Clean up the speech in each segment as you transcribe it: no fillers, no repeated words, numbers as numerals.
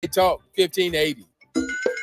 Talk 1580.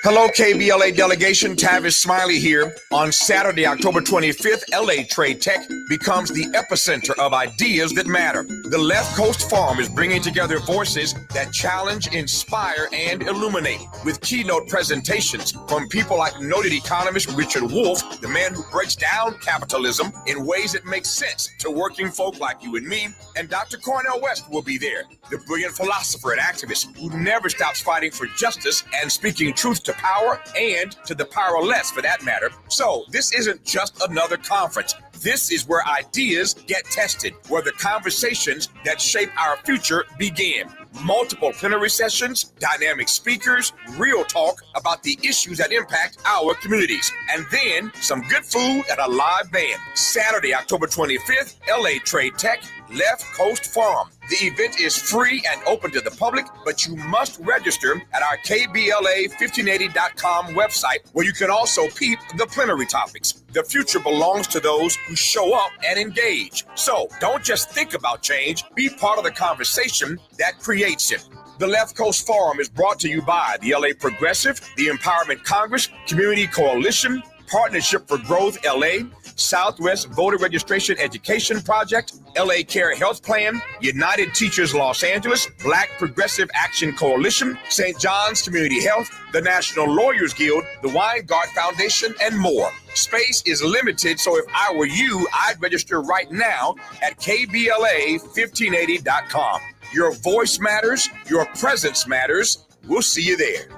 Hello, KBLA delegation. Tavis Smiley here. On Saturday, October 25th, LA Trade Tech becomes the epicenter of ideas that matter. The Left Coast Forum is bringing together voices that challenge, inspire, and illuminate, with keynote presentations from people like noted economist Richard Wolff, the man who breaks down capitalism in ways that make sense to working folk like you and me, and Dr. Cornel West will be there, the brilliant philosopher and activist who never stops fighting for justice and speaking truth to power and to the powerless, for that matter. So this isn't just another conference. This is where ideas get tested, where the conversations that shape our future begin. Multiple plenary sessions, dynamic speakers, real talk about the issues that impact our communities, and then some good food and a live band. Saturday, October 25th, LA Trade Tech, Left Coast Forum. The event is free and open to the public, but you must register at our KBLA1580.com website, where you can also peep the plenary topics. The future belongs to those who show up and engage. So don't just think about change, be part of the conversation that creates it. The Left Coast Forum is brought to you by the LA Progressive, the Empowerment Congress, Community Coalition, Partnership for Growth LA, Southwest Voter Registration Education Project, LA Care Health Plan, United Teachers Los Angeles, Black Progressive Action Coalition, St. John's Community Health, the National Lawyers Guild, the Weingart Foundation, and more. Space is limited, so if I were you, I'd register right now at KBLA1580.com. Your voice matters, your presence matters. We'll see you there.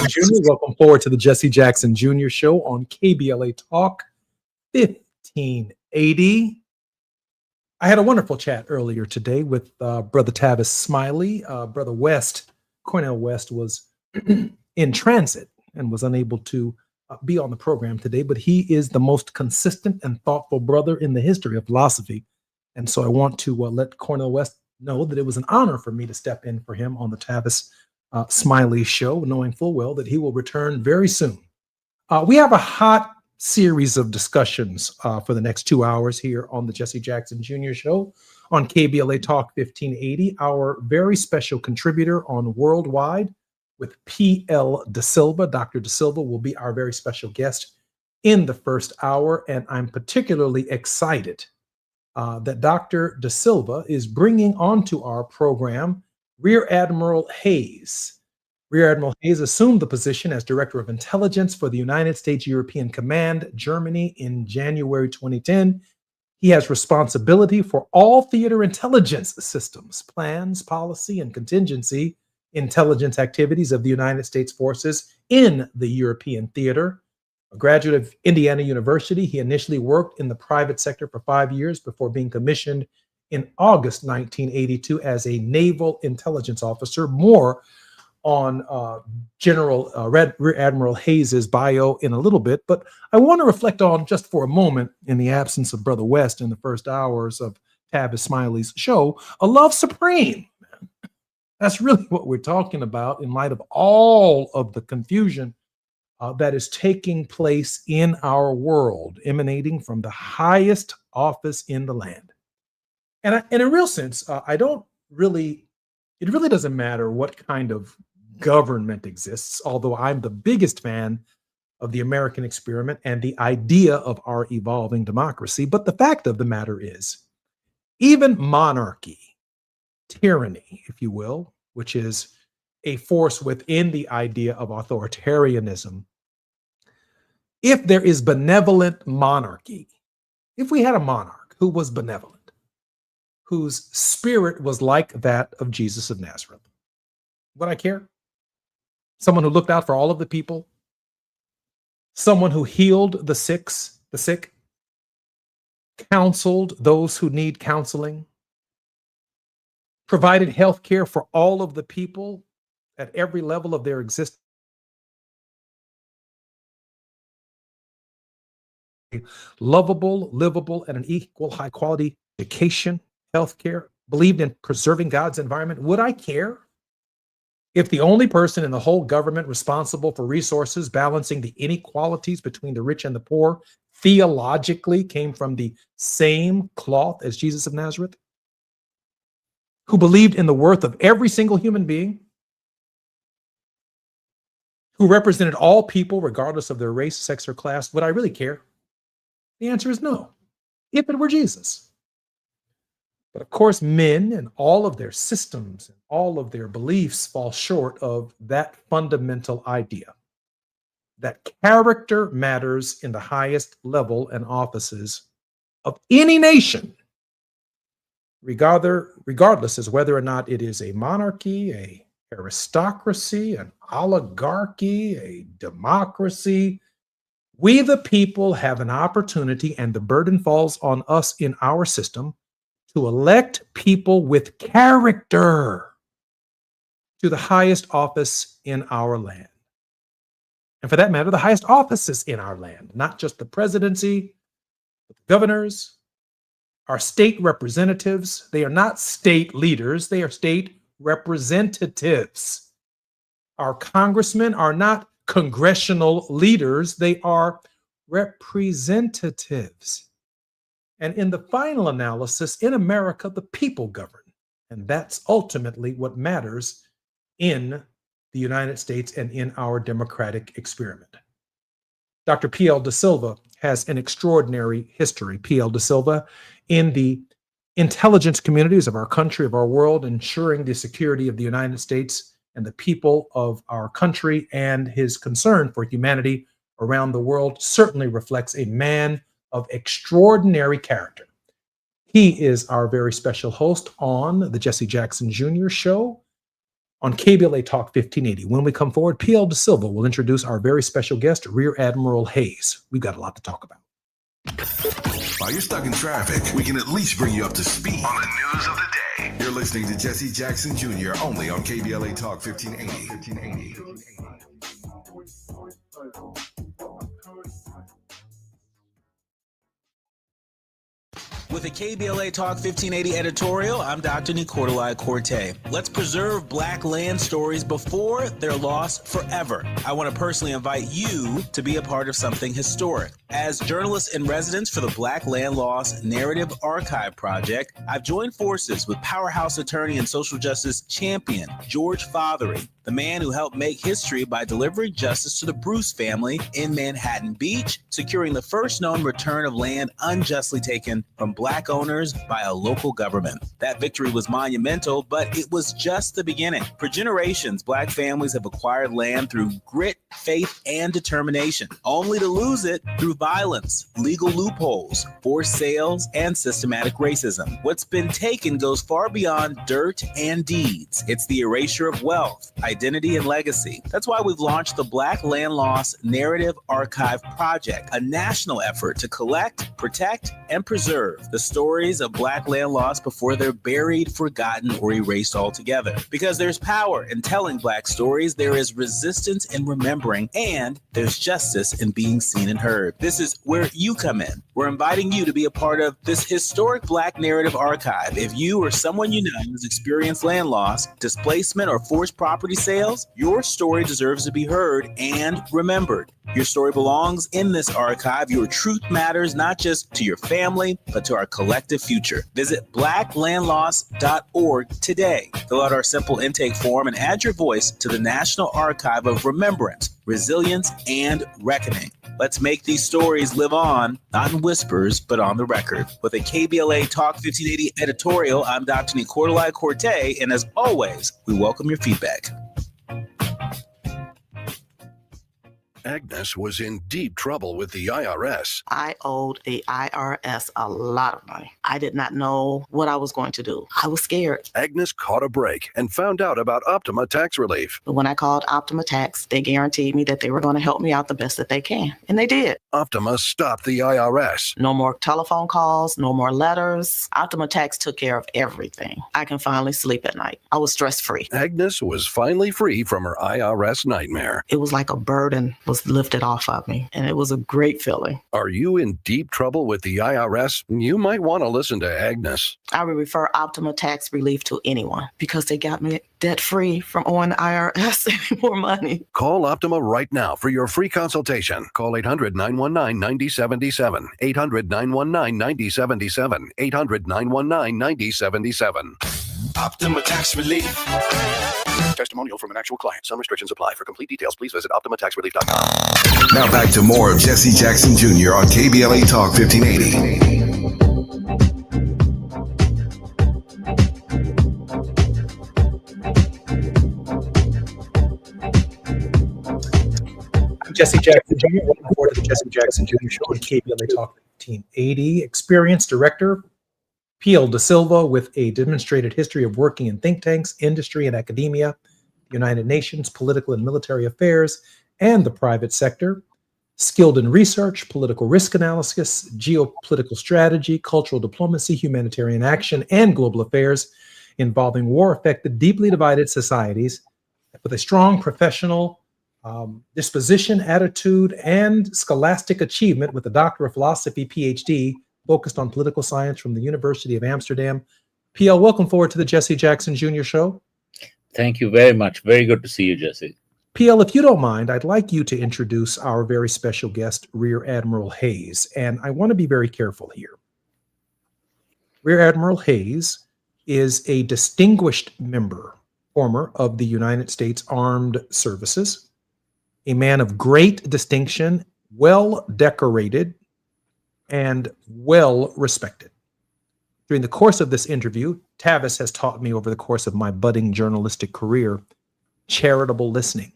Jr. Welcome forward to the Jesse Jackson Jr. Show on KBLA Talk 1580. I had a wonderful chat earlier today with Brother Tavis Smiley. Brother West, Cornel West, was in transit and was unable to be on the program today, but he is the most consistent and thoughtful brother in the history of philosophy. And so I want to let Cornel West know that it was an honor for me to step in for him on the Tavis Smiley Show, knowing full well that he will return very soon. We have a hot series of discussions for the next 2 hours here on the Jesse Jackson Jr. Show on KBLA Talk 1580. Our very special contributor on Worldwide with P.L. De Silva. Dr. De Silva will be our very special guest in the first hour, and I'm particularly excited that Dr. De Silva is bringing onto our program Rear Admiral Hayes. Rear Admiral Hayes assumed the position as Director of Intelligence for the United States European Command, Germany, in January 2010. He has responsibility for all theater intelligence systems, plans, policy, and contingency intelligence activities of the United States forces in the European theater. A graduate of Indiana University, he initially worked in the private sector for 5 years before being commissioned in August 1982 as a naval intelligence officer. More on Rear Admiral Hayes's bio in a little bit, but I want to reflect on, just for a moment, in the absence of Brother West in the first hours of Tavis Smiley's show, a love supreme. That's really what we're talking about in light of all of the confusion that is taking place in our world, emanating from the highest office in the land. And in a real sense, it really doesn't matter what kind of government exists, although I'm the biggest fan of the American experiment and the idea of our evolving democracy. But the fact of the matter is, even monarchy, tyranny, if you will, which is a force within the idea of authoritarianism, if there is benevolent monarchy, if we had a monarch who was benevolent, whose spirit was like that of Jesus of Nazareth, would I care? Someone who looked out for all of the people, someone who healed the sick, counseled those who need counseling, provided health care for all of the people at every level of their existence, lovable, livable, and an equal high quality education, health care, believed in preserving God's environment, would I care if the only person in the whole government responsible for resources balancing the inequalities between the rich and the poor theologically came from the same cloth as Jesus of Nazareth, who believed in the worth of every single human being, who represented all people regardless of their race, sex, or class? Would I really care? The answer is no, if it were Jesus. But of course, men and all of their systems and all of their beliefs fall short of that fundamental idea that character matters in the highest level and offices of any nation, regardless as whether or not it is a monarchy, a aristocracy, an oligarchy, a democracy. We, the people, have an opportunity, and the burden falls on us in our system to elect people with character to the highest office in our land. And for that matter, the highest offices in our land, not just the presidency, but the governors, our state representatives. They are not state leaders, they are state representatives. Our congressmen are not congressional leaders, they are representatives. And in the final analysis, in America, the people govern. And that's ultimately what matters in the United States and in our democratic experiment. Dr. P.L. De Silva has an extraordinary history. P.L. De Silva, in the intelligence communities of our country, of our world, ensuring the security of the United States and the people of our country, and his concern for humanity around the world certainly reflects a man of extraordinary character. He is our very special host on the Jesse Jackson Jr. Show on KBLA Talk 1580. When we come forward, P.L. De Silva will introduce our very special guest, Rear Admiral Hayes. We've got a lot to talk about. While you're stuck in traffic, we can at least bring you up to speed on the news of the day. You're listening to Jesse Jackson Jr. only on KBLA Talk 1580. With a KBLA Talk 1580 editorial, I'm Dr. Nicolai Corte. Let's preserve Black land stories before they're lost forever. I want to personally invite you to be a part of something historic. As journalist in residence for the Black Land Lost Narrative Archive Project, I've joined forces with powerhouse attorney and social justice champion George Fothery, the man who helped make history by delivering justice to the Bruce family in Manhattan Beach, securing the first known return of land unjustly taken from Black owners by a local government. That victory was monumental, but it was just the beginning. For generations, Black families have acquired land through grit, faith, and determination, only to lose it through violence, legal loopholes, forced sales, and systematic racism. What's been taken goes far beyond dirt and deeds. It's the erasure of wealth, identity, and legacy. That's why we've launched the Black Land Lost Narrative Archive Project, a national effort to collect, protect, and preserve the stories of Black land lost before they're buried, forgotten, or erased altogether. Because there's power in telling Black stories, there is resistance in remembering, and there's justice in being seen and heard. This is where you come in. We're inviting you to be a part of this historic Black narrative archive. If you or someone you know has experienced land loss, displacement, or forced property sales, your story deserves to be heard and remembered. Your story belongs in this archive. Your truth matters not just to your family, but to our collective future. Visit blacklandlost.org today. Fill out our simple intake form and add your voice to the National Archive of Remembrance, Resilience, and Reckoning. Let's make these stories live on, not in whispers, but on the record. With a KBLA Talk 1580 editorial, I'm Dr. Nicolai Corte, and as always, we welcome your feedback. Agnes was in deep trouble with the IRS. I owed the IRS a lot of money. I did not know what I was going to do. I was scared. Agnes caught a break and found out about Optima tax relief. But when I called Optima Tax, they guaranteed me that they were going to help me out the best that they can. And they did. Optima stopped the IRS. No more telephone calls, no more letters. Optima Tax took care of everything. I can finally sleep at night. I was stress-free. Agnes was finally free from her IRS nightmare. It was like a burden was lifted off of me, and it was a great feeling. Are you in deep trouble with the IRS? You might want to listen to Agnes. I would refer Optima Tax Relief to anyone because they got me debt-free from owing the IRS any more money. Call Optima right now for your free consultation. Call 800-919-9077. 800-919-9077. 800-919-9077. Optima Tax Relief. Testimonial from an actual client. Some restrictions apply. For complete details, please visit OptimaTaxRelief.com. Now back to more of Jesse Jackson Jr. on KBLA Talk 1580. I'm Jesse Jackson Jr. Welcome forward to the Jesse Jackson Jr. Show on KBLA Talk 1580. Experienced director P.L. Da Silva with a demonstrated history of working in think tanks, industry and academia, the United Nations, political and military affairs, and the private sector. Skilled in research, political risk analysis, geopolitical strategy, cultural diplomacy, humanitarian action, and global affairs involving war-affected, deeply divided societies, with a strong professional disposition, attitude, and scholastic achievement with a Doctor of Philosophy, PhD, focused on political science from the University of Amsterdam. PL, welcome forward to the Jesse Jackson Jr. Show. Thank you very much. Very good to see you, Jesse. PL, if you don't mind, I'd like you to introduce our very special guest, Rear Admiral Hayes. And I want to be very careful here. Rear Admiral Hayes is a distinguished member, former of the United States Armed Services, a man of great distinction, well decorated, and well respected. During the course of this interview, Tavis has taught me over the course of my budding journalistic career, charitable listening.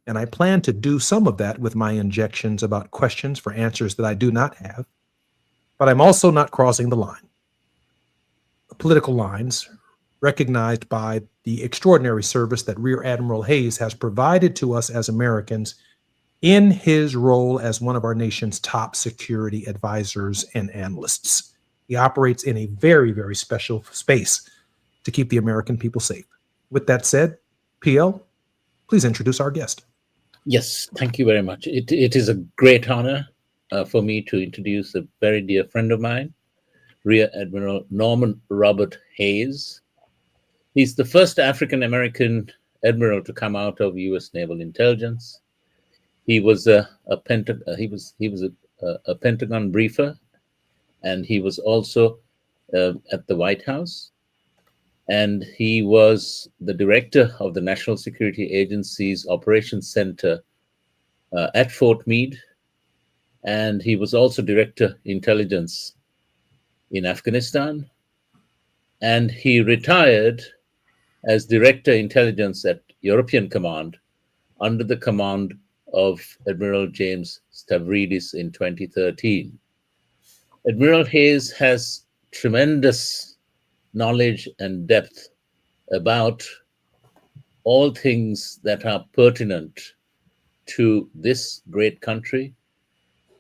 And I plan to do some of that with my injections about questions for answers that I do not have. But I'm also not crossing the line. The political lines recognized by the extraordinary service that Rear Admiral Hayes has provided to us as Americans in his role as one of our nation's top security advisors and analysts. He operates in a very, very special space to keep the American people safe. With that said, PL, please introduce our guest. Yes, thank you very much. It is a great honor for me to introduce a very dear friend of mine, Rear Admiral Norman Robert Hayes. He's the first African-American admiral to come out of U.S. Naval Intelligence. He was a Pentagon briefer, and he was also at the White House. And he was the director of the National Security Agency's Operations Center at Fort Meade. And he was also director intelligence in Afghanistan. And he retired as director intelligence at European Command under the command of Admiral James Stavridis in 2013. Admiral Hayes has tremendous knowledge and depth about all things that are pertinent to this great country,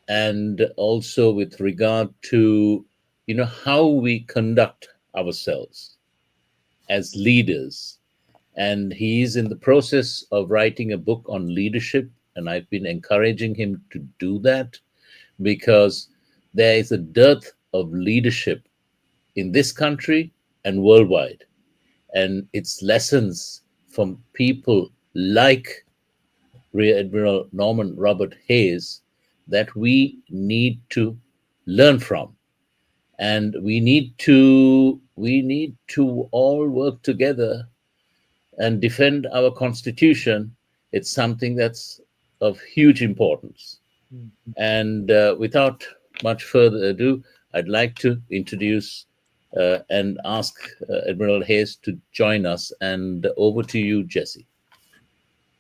and also with regard to, how we conduct ourselves as leaders. And he's in the process of writing a book on leadership, and I've been encouraging him to do that because there is a dearth of leadership in this country and worldwide. And it's lessons from people like Rear Admiral Norman Robert Hayes that we need to learn from. And we need to all work together and defend our Constitution. It's something that's of huge importance. Mm-hmm. And without much further ado, I'd like to introduce and ask Admiral Hayes to join us. And over to you, Jesse.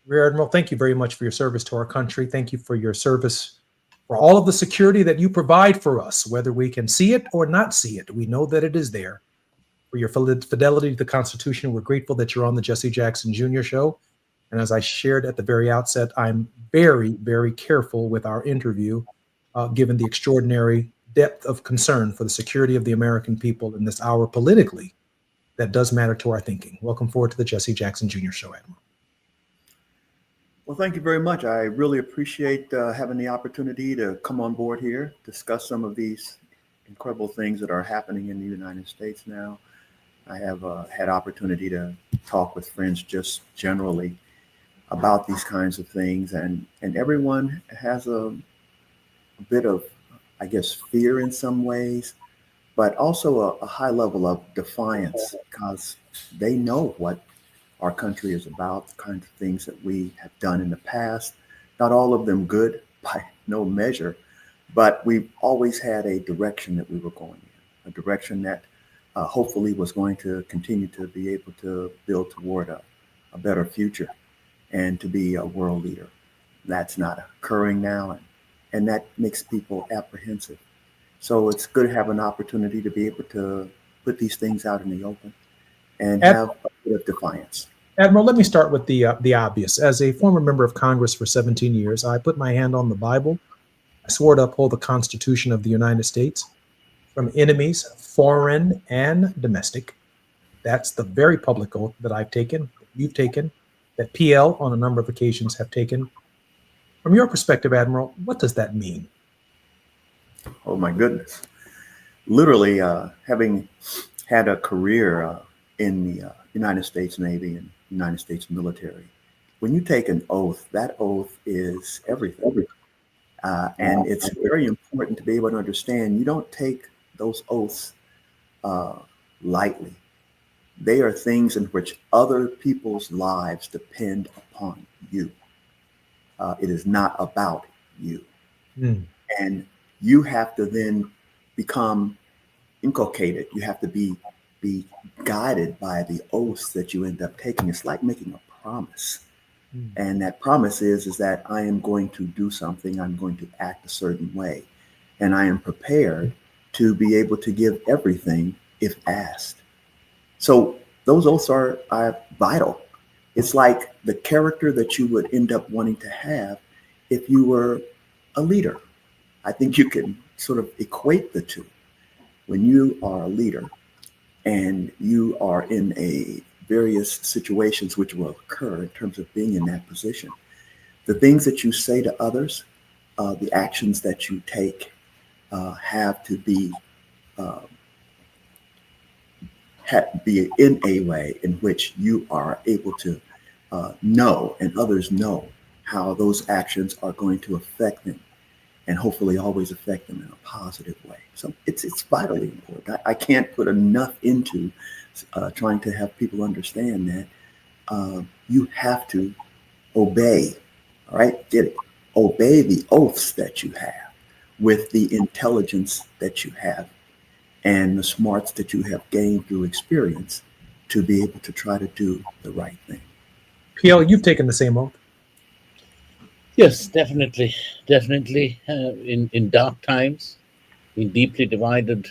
Rear Admiral, thank you very much for your service to our country. Thank you for your service for all of the security that you provide for us, whether we can see it or not see it. We know that it is there. For your fidelity to the Constitution, we're grateful that you're on the Jesse Jackson Jr. Show. And as I shared at the very outset, I'm very, very careful with our interview, given the extraordinary depth of concern for the security of the American people in this hour politically that does matter to our thinking. Welcome forward to the Jesse Jackson Jr. Show, Admiral. Well, thank you very much. I really appreciate having the opportunity to come on board here, discuss some of these incredible things that are happening in the United States now. I have had opportunity to talk with friends just generally about these kinds of things, and everyone has a bit of, I guess, fear in some ways, but also a high level of defiance, because they know what our country is about, the kinds of things that we have done in the past. Not all of them good by no measure, but we've always had a direction that we were going in, a direction that hopefully was going to continue to be able to build toward a better future and to be a world leader. That's not occurring now, and that makes people apprehensive. So it's good to have an opportunity to be able to put these things out in the open and have a bit of defiance. Admiral, let me start with the obvious. As a former member of Congress for 17 years, I put my hand on the Bible. I swore to uphold the Constitution of the United States from enemies, foreign and domestic. That's the very public oath that I've taken, you've taken, that PL on a number of occasions have taken. From your perspective, Admiral, what does that mean? Oh, my goodness. Literally, having had a career in the United States Navy and United States military, when you take an oath, that oath is everything. And it's very important to be able to understand you don't take those oaths lightly. They are things in which other people's lives depend upon you. It is not about you. And you have to then become inculcated. You have to be guided by the oaths that you end up taking. It's like making a promise. And that promise is that I am going to do something. I'm going to act a certain way. And I am prepared to be able to give everything if asked. So those oaths are vital. It's like the character that you would end up wanting to have if you were a leader. I think you can sort of equate the two. When you are a leader and you are in a various situations which will occur in terms of being in that position, the things that you say to others, the actions that you take have to be in a way in which you are able to know and others know how those actions are going to affect them, and hopefully always affect them in a positive way. So it's vitally important. I can't put enough into trying to have people understand that you have to obey, all right? Get it? Obey the oaths that you have with the intelligence that you have and the smarts that you have gained through experience to be able to try to do the right thing. PL, you've taken the same oath. Yes, definitely. In dark times, in deeply divided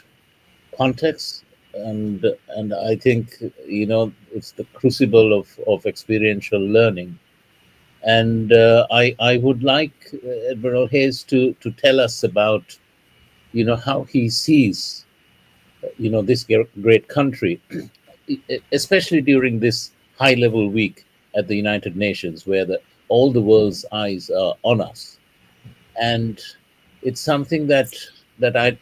contexts, and I think it's the crucible of experiential learning. And I would like Admiral Hayes to tell us about how he sees this great country, especially during this high-level week at the United Nations, where all the world's eyes are on us. And it's something that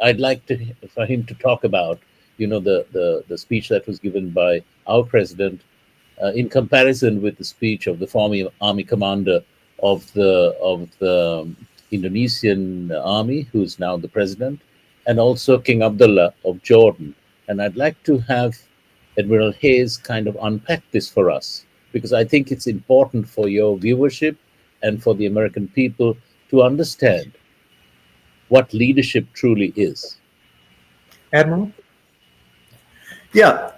I'd like for him to talk about, the speech that was given by our president in comparison with the speech of the former army commander of the Indonesian army, who's now the president, and also King Abdullah of Jordan. And I'd like to have Admiral Hayes kind of unpack this for us, because I think it's important for your viewership and for the American people to understand what leadership truly is. Admiral? Yeah,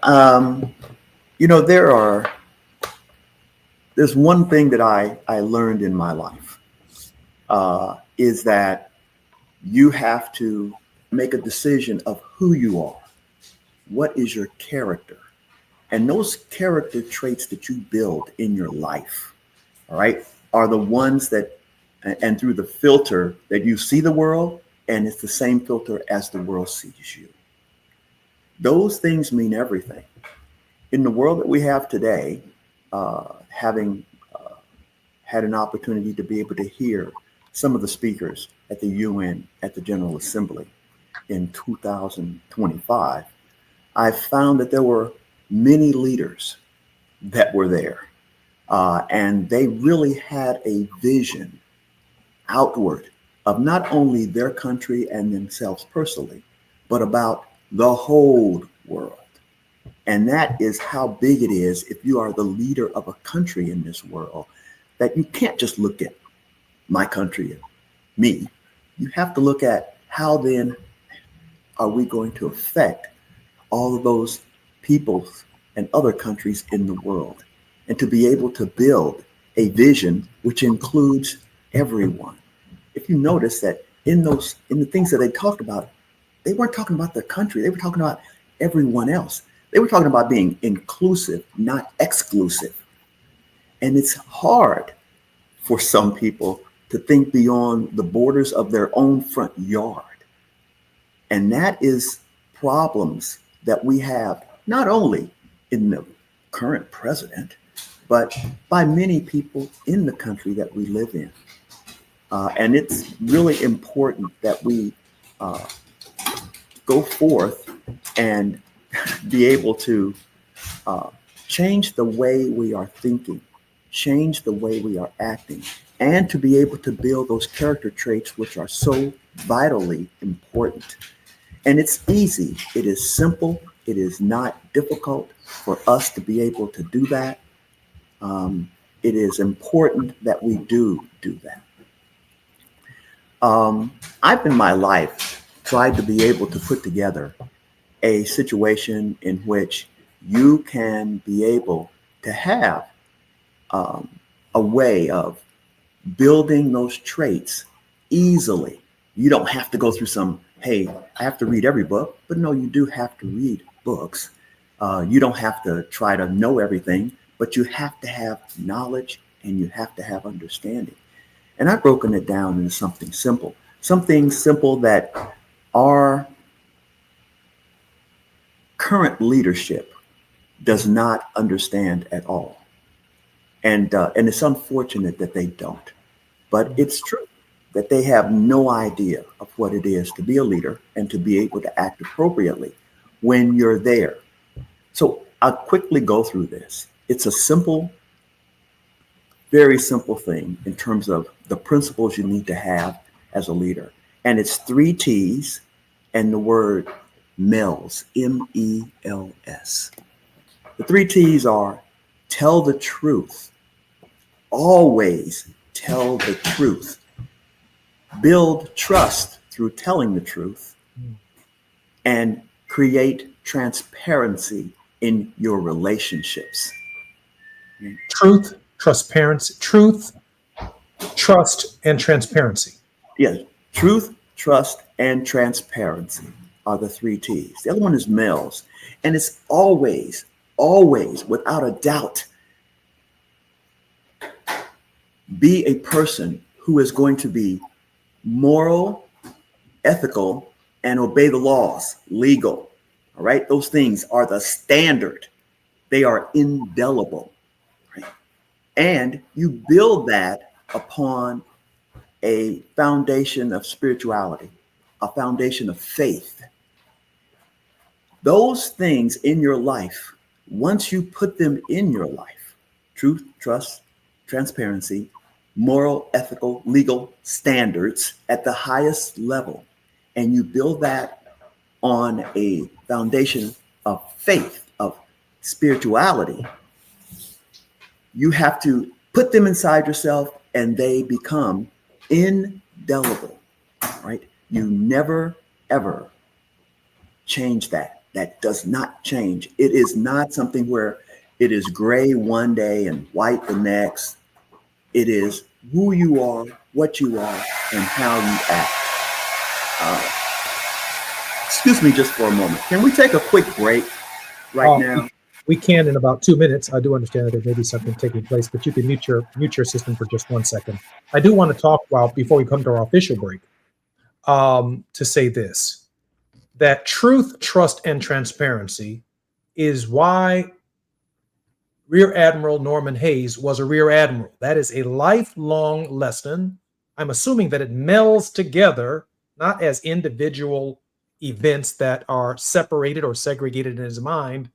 there's one thing that I learned in my life is that you have to make a decision of who you are. What is your character? And those character traits that you build in your life, all right, are the ones that, and through the filter that you see the world, and it's the same filter as the world sees you. Those things mean everything. In the world that we have today, having had an opportunity to be able to hear some of the speakers at the UN, at the General Assembly in 2025, I found that there were many leaders that were there. And they really had a vision outward of not only their country and themselves personally, but about the whole world. And that is how big it is if you are the leader of a country in this world, that you can't just look at my country and me. You have to look at how then are we going to affect all of those peoples and other countries in the world, and to be able to build a vision which includes everyone. If you notice that in the things that they talked about, they weren't talking about their country, they were talking about everyone else. They were talking about being inclusive, not exclusive. And it's hard for some people to think beyond the borders of their own front yard. And that is problems that we have not only in the current president, but by many people in the country that we live in. And it's really important that we go forth and be able to change the way we are thinking, change the way we are acting, and to be able to build those character traits which are so vitally important. And it's easy. It is simple. It is not difficult for us to be able to do that. It is important that we do that. I've in my life tried to be able to put together a situation in which you can be able to have a way of building those traits easily. You don't have to go through some, hey, I have to read every book, but no, you do have to read books. You don't have to try to know everything, but you have to have knowledge and you have to have understanding. And I've broken it down into something simple that our current leadership does not understand at all. And it's unfortunate that they don't, but it's true that they have no idea of what it is to be a leader and to be able to act appropriately when you're there. So I'll quickly go through this. It's a simple, very simple thing in terms of the principles you need to have as a leader. And it's 3 T's and the word MELS, MELS. The 3 T's are tell the truth, always tell the truth, build trust through telling the truth, and create transparency in your relationships. Truth, transparency, truth, trust, and transparency. Yes, truth, trust, and transparency are the 3 T's. The other one is MELS, and it's always, without a doubt, be a person who is going to be moral, ethical, and obey the laws, legal. All right, those things are the standard. They are indelible. Right? And you build that upon a foundation of spirituality, a foundation of faith. Those things in your life, once you put them in your life, truth, trust, transparency, moral, ethical, legal standards at the highest level, and you build that on a foundation of faith, of spirituality, you have to put them inside yourself and they become indelible, right? You never, ever change that. That does not change. It is not something where it is gray one day and white the next. It is who you are, what you are, and how you act. Excuse me just for a moment. Can we take a quick break right now? We can in about 2 minutes. I do understand that there may be something taking place, but you can mute your system for just 1 second. I do want to talk before we come to our official break, to say this, that truth, trust, and transparency is why Rear Admiral Norman Hayes was a Rear Admiral. That is a lifelong lesson. I'm assuming that it melds together, not as individual events that are separated or segregated in his mind,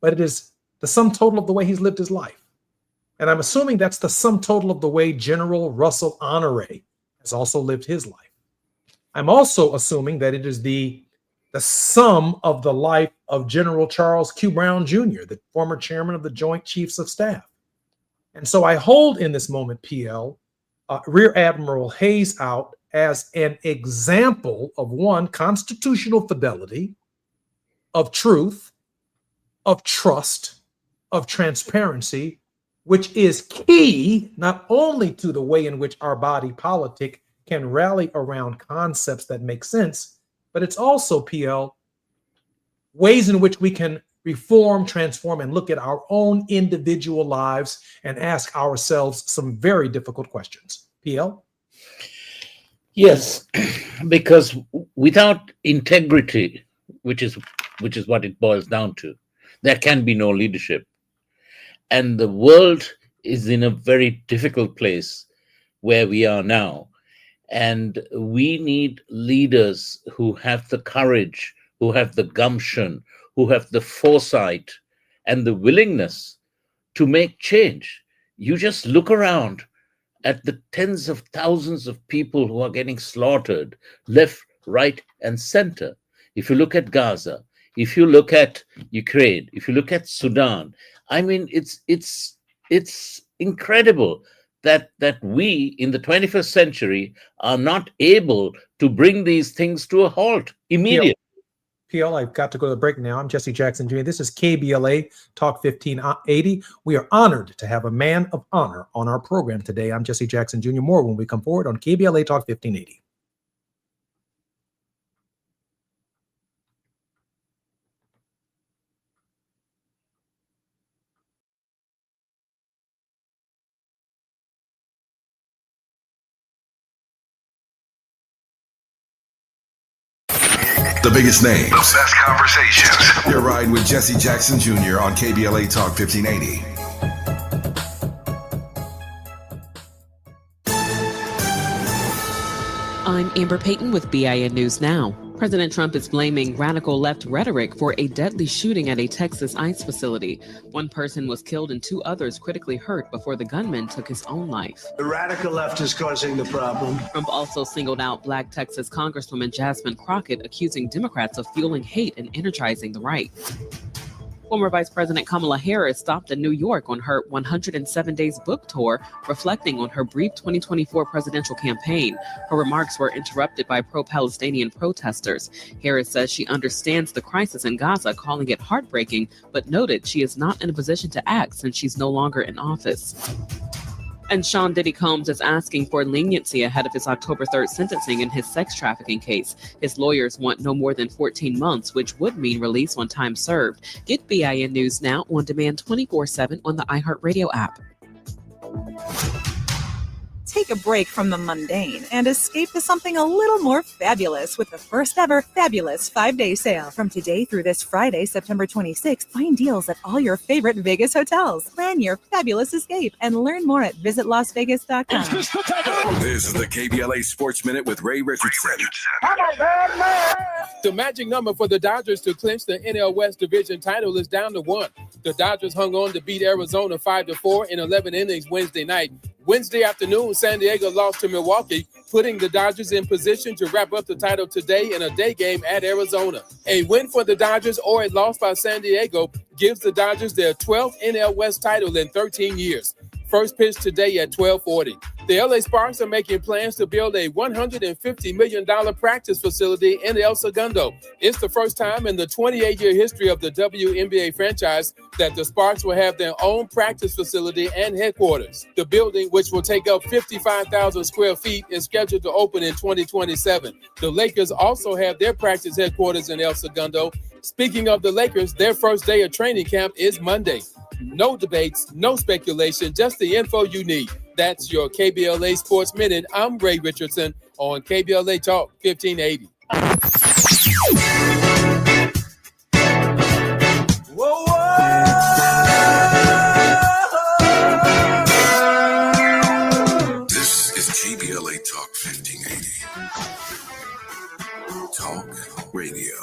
but it is the sum total of the way he's lived his life. And I'm assuming that's the sum total of the way General Russell Honore has also lived his life. I'm also assuming that it is the sum of the life of General Charles Q. Brown Jr., the former chairman of the Joint Chiefs of Staff. And so I hold in this moment, PL, Rear Admiral Hayes out as an example of, one, constitutional fidelity, of truth, of trust, of transparency, which is key not only to the way in which our body politic can rally around concepts that make sense, but it's also, PL, ways in which we can reform, transform, and look at our own individual lives and ask ourselves some very difficult questions. PL? Yes, because without integrity, which is what it boils down to, there can be no leadership. And the world is in a very difficult place where we are now. And we need leaders who have the courage, who have the gumption, who have the foresight and the willingness to make change. You just look around at the tens of thousands of people who are getting slaughtered left, right, and center. If you look at Gaza, if you look at Ukraine, if you look at Sudan, I mean, it's incredible that we in the 21st century are not able to bring these things to a halt immediately. PL, I've got to go to the break now. I'm Jesse Jackson Jr. This is KBLA Talk 1580. We are honored to have a man of honor on our program today. I'm Jesse Jackson Jr. More when we come forward on KBLA Talk 1580. The biggest names, the best conversations. You're riding with Jesse Jackson Jr. on KBLA Talk 1580. I'm Amber Payton with BIN News Now. President Trump is blaming radical left rhetoric for a deadly shooting at a Texas ICE facility. One person was killed and 2 others critically hurt before the gunman took his own life. The radical left is causing the problem. Trump also singled out Black Texas Congresswoman Jasmine Crockett, accusing Democrats of fueling hate and energizing the right. Former Vice President Kamala Harris stopped in New York on her 107 Days book tour, reflecting on her brief 2024 presidential campaign. Her remarks were interrupted by pro-Palestinian protesters. Harris says she understands the crisis in Gaza, calling it heartbreaking, but noted she is not in a position to act since she's no longer in office. And Sean Diddy Combs is asking for leniency ahead of his October 3rd sentencing in his sex trafficking case. His lawyers want no more than 14 months, which would mean release on time served. Get BIN News Now on demand 24/7 on the iHeartRadio app. Take a break from the mundane and escape to something a little more fabulous with the first ever Fabulous 5-day sale. From today through this Friday, September 26th, find deals at all your favorite Vegas hotels. Plan your fabulous escape and learn more at visitlasvegas.com. This is the KBLA Sports Minute with Ray Richardson. The magic number for the Dodgers to clinch the NL West Division title is down to 1. The Dodgers hung on to beat Arizona 5-4 in 11 innings Wednesday night. Wednesday afternoon, San Diego lost to Milwaukee, putting the Dodgers in position to wrap up the title today in a day game at Arizona. A win for the Dodgers or a loss by San Diego gives the Dodgers their 12th NL West title in 13 years. First pitch today at 12:40. The LA Sparks are making plans to build a $150 million practice facility in El Segundo. It's the first time in the 28-year history of the WNBA franchise that the Sparks will have their own practice facility and headquarters. The building, which will take up 55,000 square feet, is scheduled to open in 2027. The Lakers also have their practice headquarters in El Segundo. Speaking of the Lakers, their first day of training camp is Monday. No debates, no speculation, just the info you need. That's your KBLA Sports Minute. I'm Ray Richardson on KBLA Talk 1580. Whoa, whoa. This is KBLA Talk 1580. Talk radio.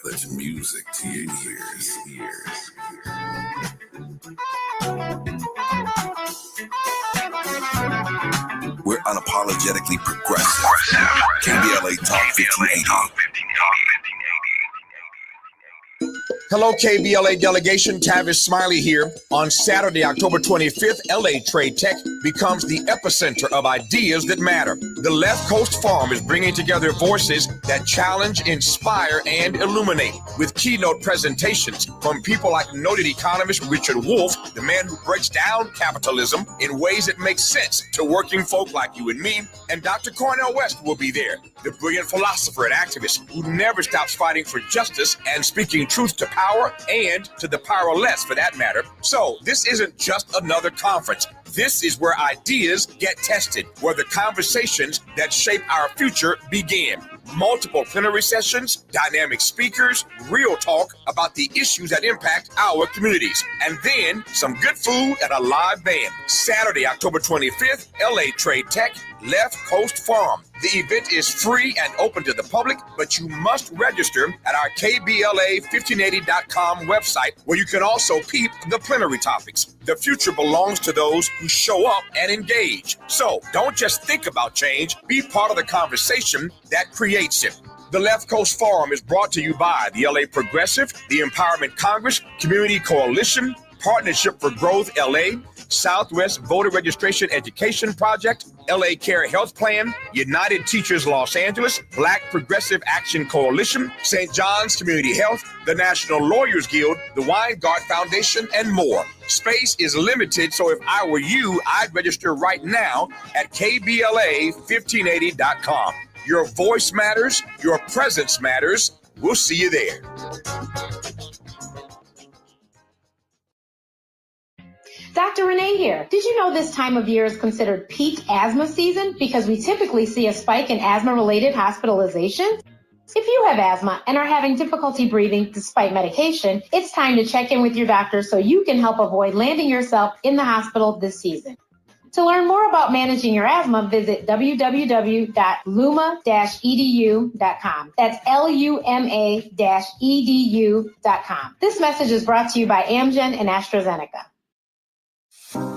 That's music to your ears. We're unapologetically progressive. KBLA Talk 1580. Hello, KBLA delegation. Tavis Smiley here. On Saturday, October 25th, LA Trade Tech becomes the epicenter of ideas that matter. The Left Coast Forum is bringing together voices that challenge, inspire, and illuminate, with keynote presentations from people like noted economist Richard Wolff, the man who breaks down capitalism in ways that make sense to working folk like you and me, and Dr. Cornel West will be there, the brilliant philosopher and activist who never stops fighting for justice and speaking truth to power and to the powerless, for that matter. So this isn't just another conference. This is where ideas get tested, where the conversations that shape our future begin. Multiple plenary sessions, dynamic speakers, real talk about the issues that impact our communities, and then some good food and a live band. Saturday, October 25th, LA Trade Tech, Left Coast Forum. The event is free and open to the public, but you must register at our KBLA1580.com website, where you can also peep the plenary topics. The future belongs to those who show up and engage. So don't just think about change, be part of the conversation that creates it. The Left Coast Forum is brought to you by the LA Progressive, the Empowerment Congress, Community Coalition, Partnership for Growth LA, Southwest Voter Registration Education Project, LA Care Health Plan, United Teachers Los Angeles, Black Progressive Action Coalition, St. John's Community Health, the National Lawyers Guild, the Weingart Foundation, and more. Space is limited, so if I were you, I'd register right now at KBLA1580.com. Your voice matters, your presence matters. We'll see you there. Dr. Renee here. Did you know this time of year is considered peak asthma season because we typically see a spike in asthma-related hospitalizations? If you have asthma and are having difficulty breathing despite medication, it's time to check in with your doctor so you can help avoid landing yourself in the hospital this season. To learn more about managing your asthma, visit www.luma-edu.com. That's LUMA-edu.com. This message is brought to you by Amgen and AstraZeneca.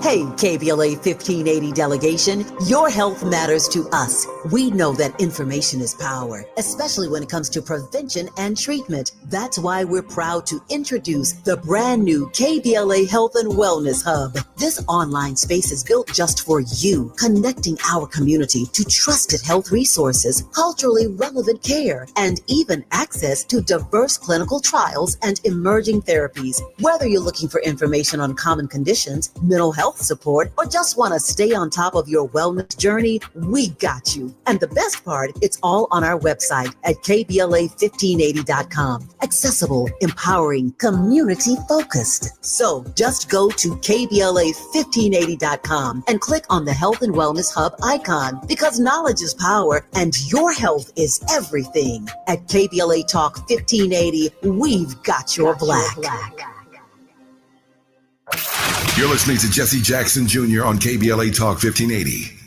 Hey, KBLA 1580 delegation, your health matters to us. We know that information is power, especially when it comes to prevention and treatment. That's why we're proud to introduce the brand new KBLA Health and Wellness Hub. This online space is built just for you, connecting our community to trusted health resources, culturally relevant care, and even access to diverse clinical trials and emerging therapies. Whether you're looking for information on common conditions, mental health support, or just want to stay on top of your wellness journey, we got you. And the best part, it's all on our website at KBLA1580.com. Accessible, empowering, community focused. So just go to KBLA1580.com and click on the Health and Wellness Hub icon, because knowledge is power and your health is everything. At KBLA Talk 1580, we've got your black. You're listening to Jesse Jackson Jr. on KBLA Talk 1580.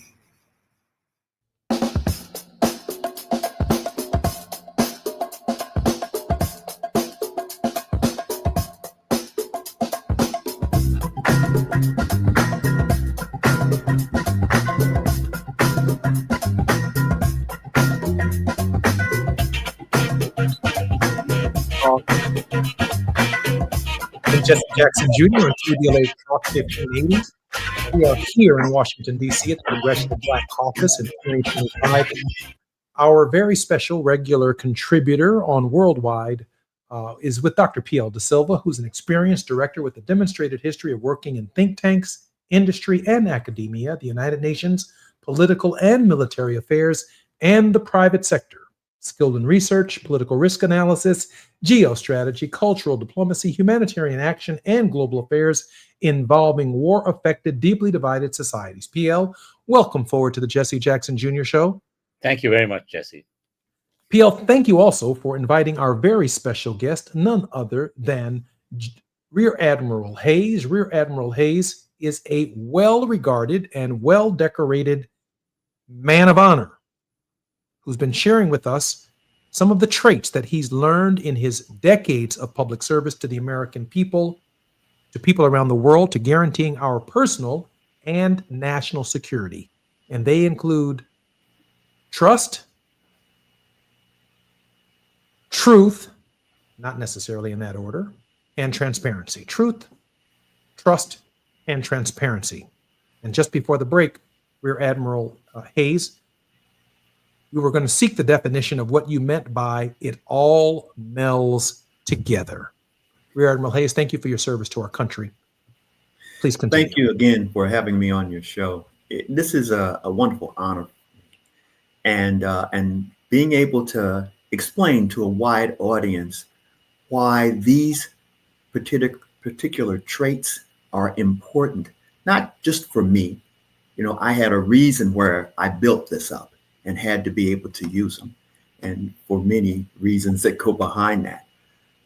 Jesse Jackson Jr. on KBLA Talk 1580. We are here in Washington, D.C. at the Congressional Black Caucus in 2025. Our very special regular contributor on Worldwide is with Dr. P.L. De Silva, who's an experienced director with a demonstrated history of working in think tanks, industry, and academia, the United Nations, political and military affairs, and the private sector. Skilled in research, political risk analysis, geostrategy, cultural diplomacy, humanitarian action, and global affairs involving war-affected, deeply divided societies. PL, welcome forward to the Jesse Jackson Jr. Show. Thank you very much, Jesse. PL, thank you also for inviting our very special guest, none other than Rear Admiral Hayes. Rear Admiral Hayes is a well-regarded and well-decorated man of honor who's been sharing with us some of the traits that he's learned in his decades of public service to the American people, to people around the world, to guaranteeing our personal and national security. And they include trust, truth, not necessarily in that order, and transparency. Truth, trust, and transparency. And just before the break, Rear Admiral Hayes, we were going to seek the definition of what you meant by it all melds together. Rear Admiral Hayes, thank you for your service to our country. Please continue. Thank you again for having me on your show. This is a wonderful honor. And being able to explain to a wide audience why these particular traits are important, not just for me. You know, I had a reason where I built this up and had to be able to use them, and for many reasons that go behind that.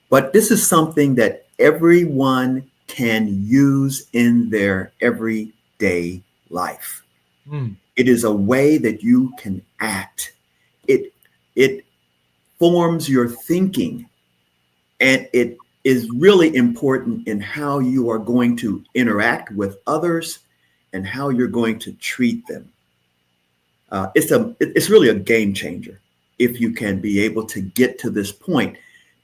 But this is something that everyone can use in their everyday life. It is a way that you can act. It forms your thinking, and it is really important in how you are going to interact with others and how you're going to treat them. It's really a game changer if you can be able to get to this point,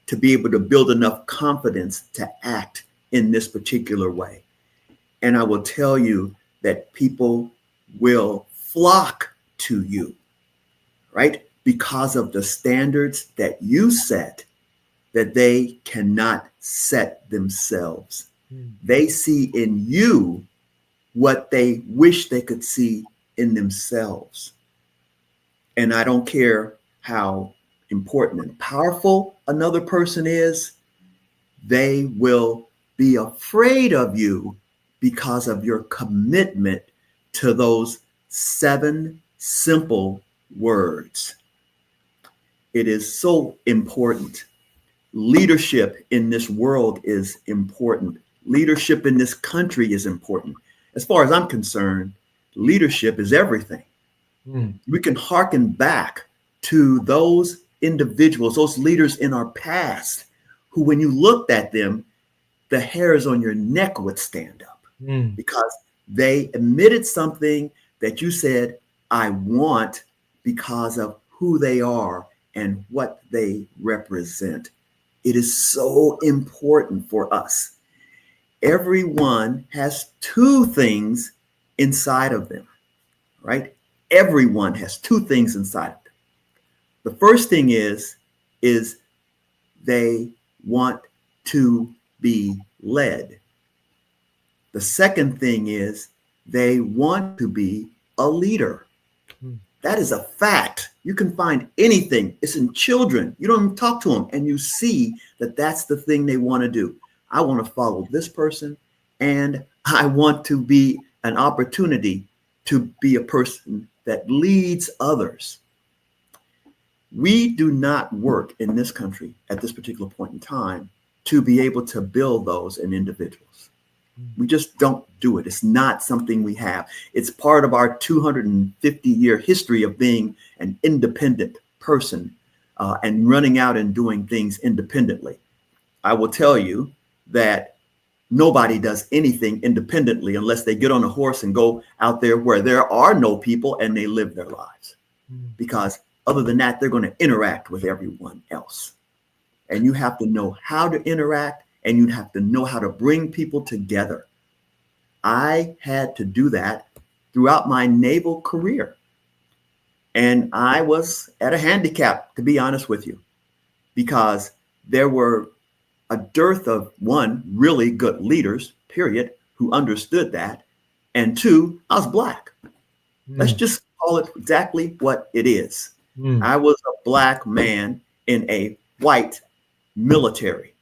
to be able to build enough confidence to act in this particular way. And I will tell you that people will flock to you, right? Because of the standards that you set that they cannot set themselves. They see in you what they wish they could see in themselves. And I don't care how important and powerful another person is, they will be afraid of you because of your commitment to those 7 simple words. It is so important. Leadership in this world is important. Leadership in this country is important. As far as I'm concerned, leadership is everything. We can hearken back to those individuals, those leaders in our past, who, when you looked at them, the hairs on your neck would stand up because they emitted something that you said, I want, because of who they are and what they represent. It is so important for us. Everyone has 2 things inside of them, right? Everyone has 2 things inside of them. The first thing is they want to be led. The second thing is they want to be a leader. That is a fact. You can find anything. It's in children. You don't even talk to them, and you see that that's the thing they want to do. I want to follow this person, and I want to be an opportunity to be a person that leads others. We do not work in this country at this particular point in time to be able to build those in individuals. We just don't do it. It's not something we have. It's part of our 250-year history of being an independent person and running out and doing things independently. I will tell you that nobody does anything independently unless they get on a horse and go out there where there are no people and they live their lives. Because other than that, they're going to interact with everyone else. And you have to know how to interact, and you have to know how to bring people together. I had to do that throughout my naval career. And I was at a handicap, to be honest with you, because there were a dearth of, one, really good leaders, period, who understood that. And two, I was Black. Let's just call it exactly what it is. I was a Black man in a white military.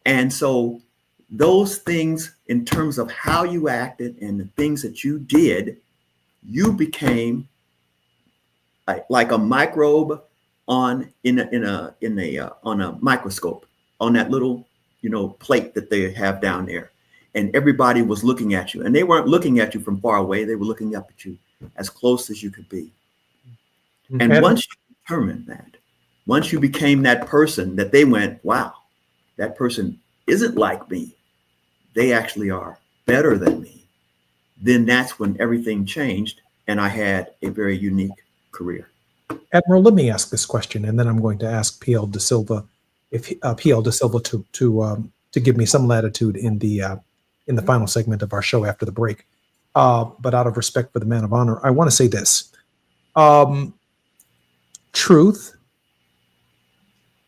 And so those things, in terms of how you acted and the things that you did, you became like a microbe on a microscope, on that little, plate that they have down there. And everybody was looking at you, and they weren't looking at you from far away. They were looking up at you as close as you could be. And once you determined that, once you became that person that they went, wow, that person isn't like me, they actually are better than me, then that's when everything changed. And I had a very unique career. Admiral, let me ask this question, and then I'm going to ask PL De Silva, to give me some latitude in the final segment of our show after the break. But out of respect for the man of honor, I want to say this: truth,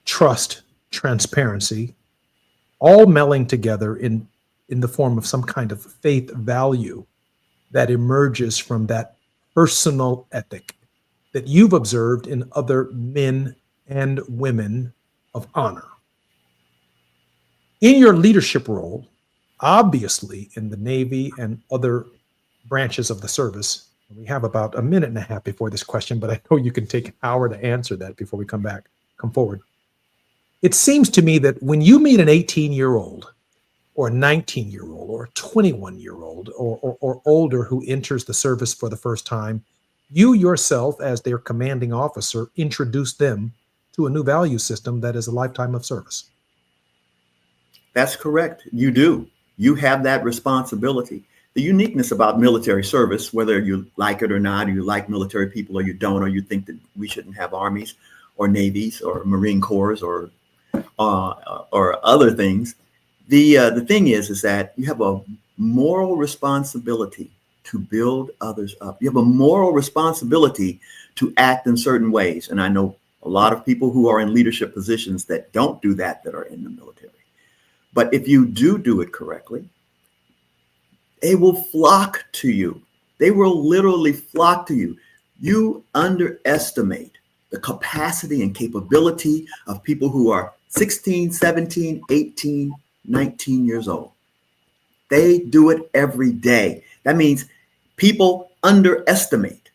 trust, transparency, all melding together in the form of some kind of faith value that emerges from that personal ethic that you've observed in other men and women of honor. In your leadership role, obviously in the Navy and other branches of the service, we have about a minute and a half before this question, but I know you can take an hour to answer that before we come forward. It seems to me that when you meet an 18-year-old or a 19-year-old or a 21-year-old or older who enters the service for the first time, you yourself, as their commanding officer, introduce them to a new value system that is a lifetime of service. That's correct. You do. You have that responsibility. The uniqueness about military service, whether you like it or not, or you like military people or you don't, or you think that we shouldn't have armies or navies or Marine Corps or other things. The thing is that you have a moral responsibility to build others up. You have a moral responsibility to act in certain ways. And I know a lot of people who are in leadership positions that don't do that are in the military. But if you do it correctly, they will flock to you. They will literally flock to you. You underestimate the capacity and capability of people who are 16, 17, 18, 19 years old. They do it every day. That means people underestimate.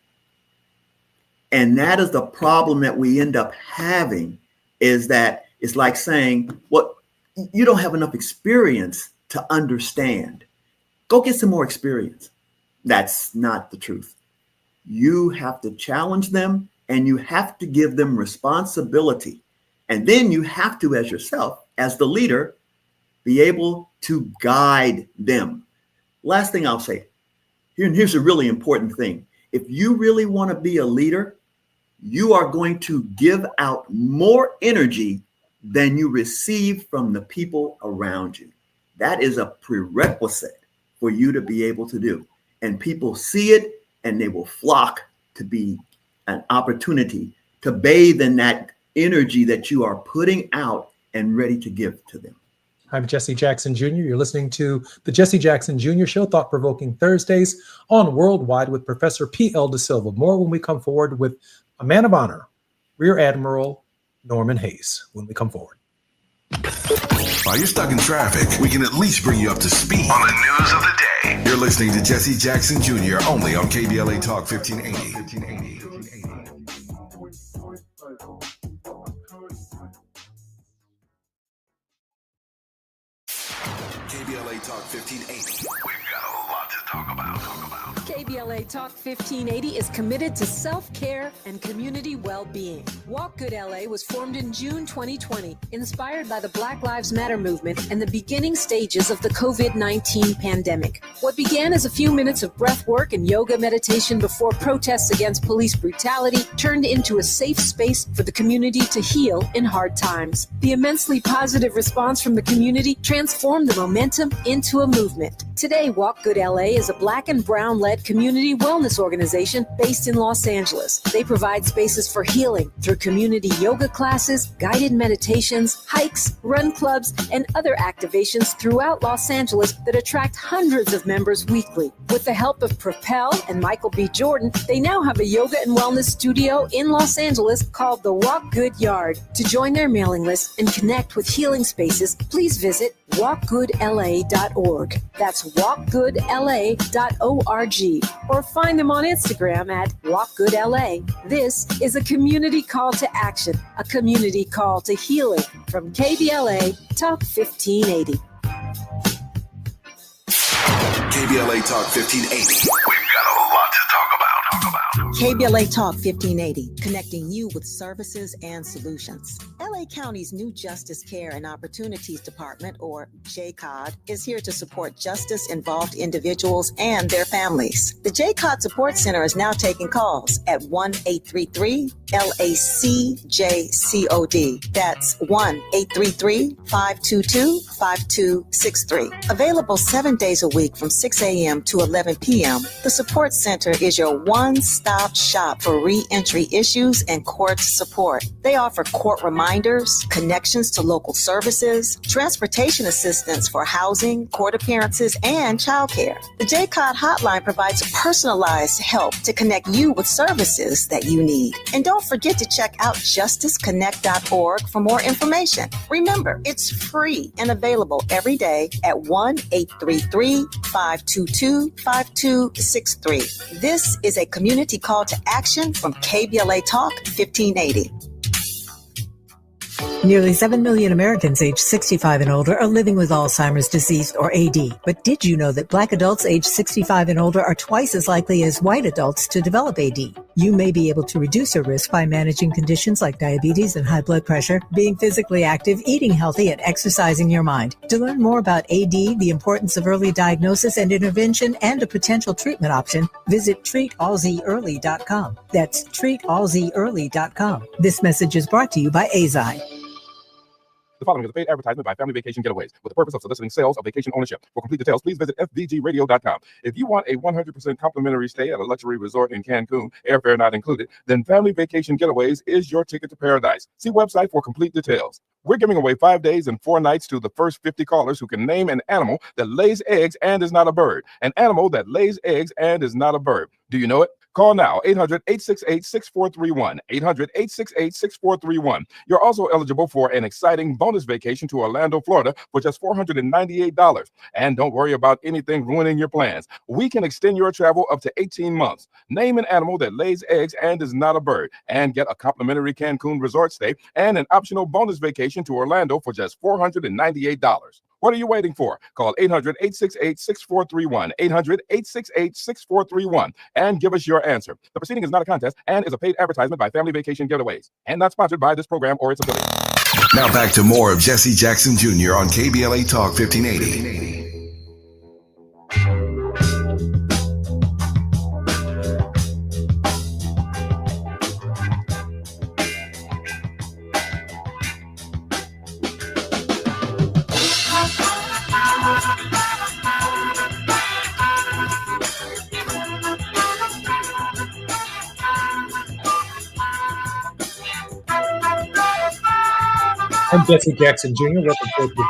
And that is the problem that we end up having, is that it's like saying, well, you don't have enough experience to understand. Go get some more experience. That's not the truth. You have to challenge them, and you have to give them responsibility. And then you have to, as yourself, as the leader, be able to guide them. Last thing I'll say, here's a really important thing. If you really want to be a leader, you are going to give out more energy than you receive from the people around you. That is a prerequisite for you to be able to do. And people see it, and they will flock to be an opportunity to bathe in that energy that you are putting out and ready to give to them. I'm Jesse Jackson Jr. You're listening to the Jesse Jackson Jr. Show, Thought-Provoking Thursdays on Worldwide with Professor P.L. De Silva. More when we come forward with a man of honor, Rear Admiral Norman Hayes, when we come forward. While you're stuck in traffic, we can at least bring you up to speed on the news of the day. You're listening to Jesse Jackson Jr. only on KBLA Talk 1580. KBLA Talk 1580. We've got a lot to talk about. KBLA Talk 1580 is committed to self-care and community well-being. Walk Good LA was formed in June 2020, inspired by the Black Lives Matter movement and the beginning stages of the COVID-19 pandemic. What began as a few minutes of breath work and yoga meditation before protests against police brutality turned into a safe space for the community to heal in hard times. The immensely positive response from the community transformed the momentum into a movement. Today, Walk Good LA is a Black and Brown-led community wellness organization based in Los Angeles. They provide spaces for healing through community yoga classes, guided meditations, hikes, run clubs, and other activations throughout Los Angeles that attract hundreds of members weekly. With the help of Propel and Michael B. Jordan, they now have a yoga and wellness studio in Los Angeles called the Walk Good Yard. To join their mailing list and connect with healing spaces, please visit walkgoodla.org. That's walkgoodla.org. Or find them on Instagram at walkgoodla. This is a community call to action, a community call to healing from KBLA Talk 1580. KBLA Talk 1580. We've got a lot to talk about. KBLA Talk 1580, connecting you with services and solutions. LA County's new Justice Care and Opportunities Department, or JCOD, is here to support justice-involved individuals and their families. The JCOD Support Center is now taking calls at 1-833-LACJCOD. That's 1-833-522-5263. Available 7 days a week from 6 a.m. to 11 p.m., the Support Center is your one-stop shop for re-entry issues and court support. They offer court reminders, connections to local services, transportation assistance for housing, court appearances, and childcare. The JCOD hotline provides personalized help to connect you with services that you need. And don't forget to check out justiceconnect.org for more information. Remember, it's free and available every day at 1-833-522-5263. This is a community call to action from KBLA Talk 1580. Nearly 7 million Americans aged 65 and older are living with Alzheimer's disease, or AD. But did you know that Black adults aged 65 and older are twice as likely as white adults to develop AD? You may be able to reduce your risk by managing conditions like diabetes and high blood pressure, being physically active, eating healthy, and exercising your mind. To learn more about AD, the importance of early diagnosis and intervention, and a potential treatment option, visit treatalzearly.com. That's treatalzearly.com. This message is brought to you by AZI. The following is a paid advertisement by Family Vacation Getaways with the purpose of soliciting sales of vacation ownership. For complete details, please visit fvgradio.com. If you want a 100% complimentary stay at a luxury resort in Cancun, airfare not included, then Family Vacation Getaways is your ticket to paradise. See website for complete details. We're giving away 5 days and 4 nights to the first 50 callers who can name an animal that lays eggs and is not a bird. An animal that lays eggs and is not a bird. Do you know it? Call now, 800-868-6431, 800-868-6431. You're also eligible for an exciting bonus vacation to Orlando, Florida for just $498. And don't worry about anything ruining your plans. We can extend your travel up to 18 months. Name an animal that lays eggs and is not a bird, and get a complimentary Cancun resort stay and an optional bonus vacation to Orlando for just $498. What are you waiting for? Call 800-868-6431, 800-868-6431, and give us your answer. The proceeding is not a contest and is a paid advertisement by Family Vacation Getaways and not sponsored by this program or its affiliates. Now back to more of Jesse Jackson Jr. on KBLA Talk 1580. I'm Jesse Jackson Jr. Welcome to the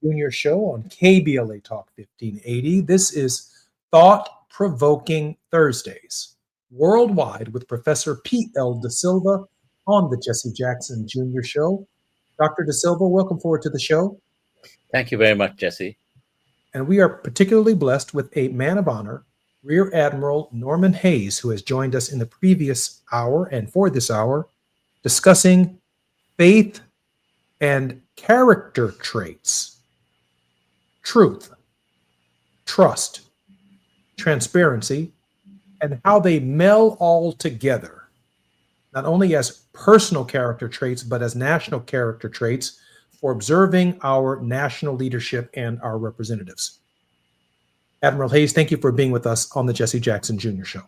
Junior Show on KBLA Talk 1580. This is Thought-Provoking Thursdays worldwide with Professor Pete L. De Silva on the Jesse Jackson Jr. Show. Dr. De Silva, welcome forward to the show. Thank you very much, Jesse. And we are particularly blessed with a man of honor, Rear Admiral Norman Hayes, who has joined us in the previous hour and for this hour, discussing faith and character traits, truth, trust, transparency, and how they meld all together, not only as personal character traits, but as national character traits for observing our national leadership and our representatives. Admiral Hayes, thank you for being with us on the Jesse Jackson Jr. Show.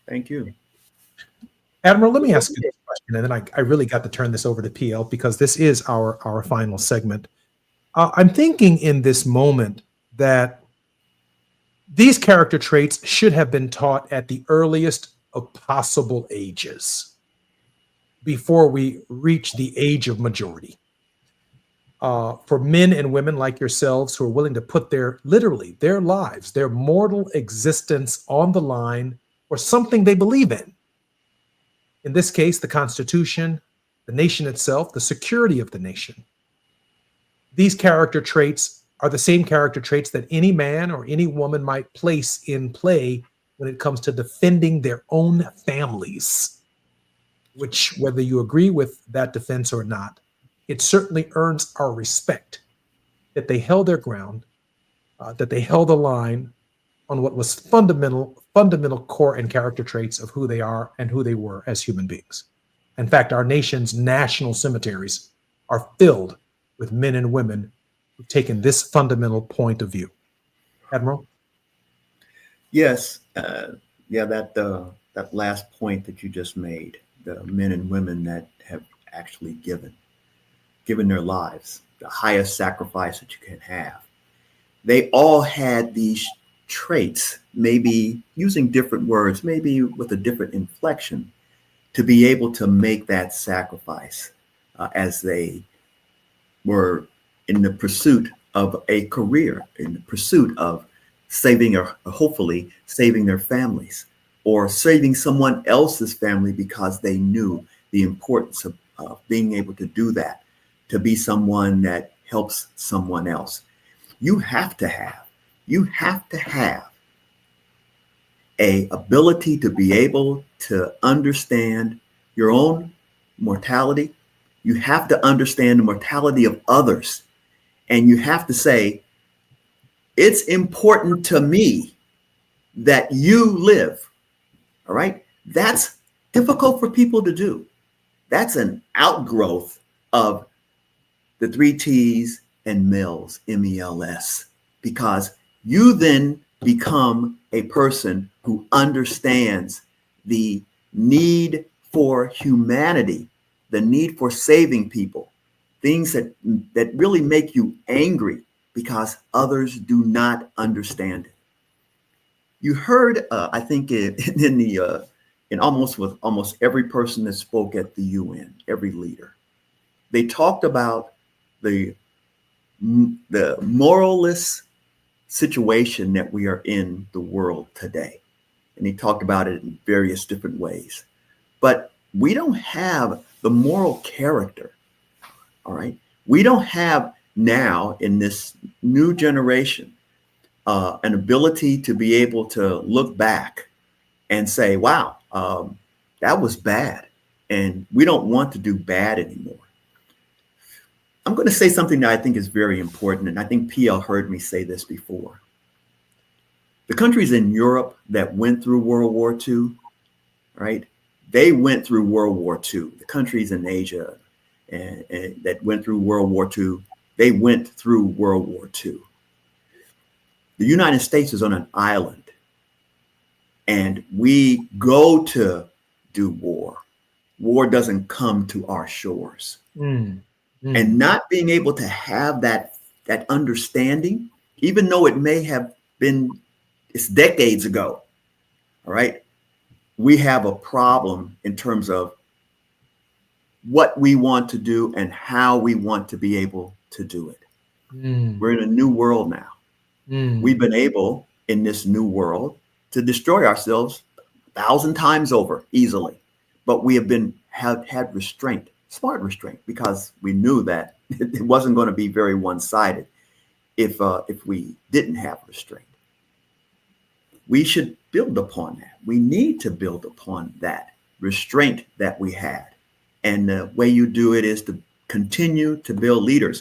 Thank you. Admiral, let me ask you this question, and then I really got to turn this over to PL because this is our final segment. I'm thinking in this moment that these character traits should have been taught at the earliest of possible ages before we reach the age of majority. For men and women like yourselves who are willing to put literally their lives, their mortal existence on the line for something they believe in. In this case, the Constitution, the nation itself, the security of the nation. These character traits are the same character traits that any man or any woman might place in play when it comes to defending their own families, which, whether you agree with that defense or not, it certainly earns our respect that they held their ground, that they held the line on what was fundamental core and character traits of who they are and who they were as human beings. In fact, our nation's national cemeteries are filled with men and women who've taken this fundamental point of view. Admiral? Yes. That last point that you just made, the men and women that have actually given their lives, the highest sacrifice that you can have. They all had these traits, maybe using different words, maybe with a different inflection, to be able to make that sacrifice as they were in the pursuit of a career, in the pursuit of saving or hopefully saving their families or saving someone else's family because they knew the importance of being able to do that, to be someone that helps someone else. You have to have a ability to be able to understand your own mortality. You have to understand the mortality of others. And you have to say, it's important to me that you live. All right. That's difficult for people to do. That's an outgrowth of the 3 T's and MELS, MELS, because you then become a person who understands the need for humanity, the need for saving people, things that really make you angry because others do not understand it. You heard, I think, in almost every person that spoke at the UN, every leader, they talked about the moralless situation that we are in the world today. And he talked about it in various different ways. But we don't have the moral character, all right? We don't have now in this new generation an ability to be able to look back and say, wow, that was bad. And we don't want to do bad anymore. I'm going to say something that I think is very important, and I think PL heard me say this before. The countries in Europe that went through World War II, right? They went through World War II. The countries in Asia and that went through World War II, they went through World War II. The United States is on an island, and we go to do war. War doesn't come to our shores. And not being able to have that understanding, even though it may have been, it's decades ago, all right? We have a problem in terms of what we want to do and how we want to be able to do it. We're in a new world now. We've been able in this new world to destroy ourselves 1,000 times over easily, but we have had restraint. Smart restraint, because we knew that it wasn't going to be very one-sided if we didn't have restraint. We should build upon that. We need to build upon that restraint that we had. And the way you do it is to continue to build leaders.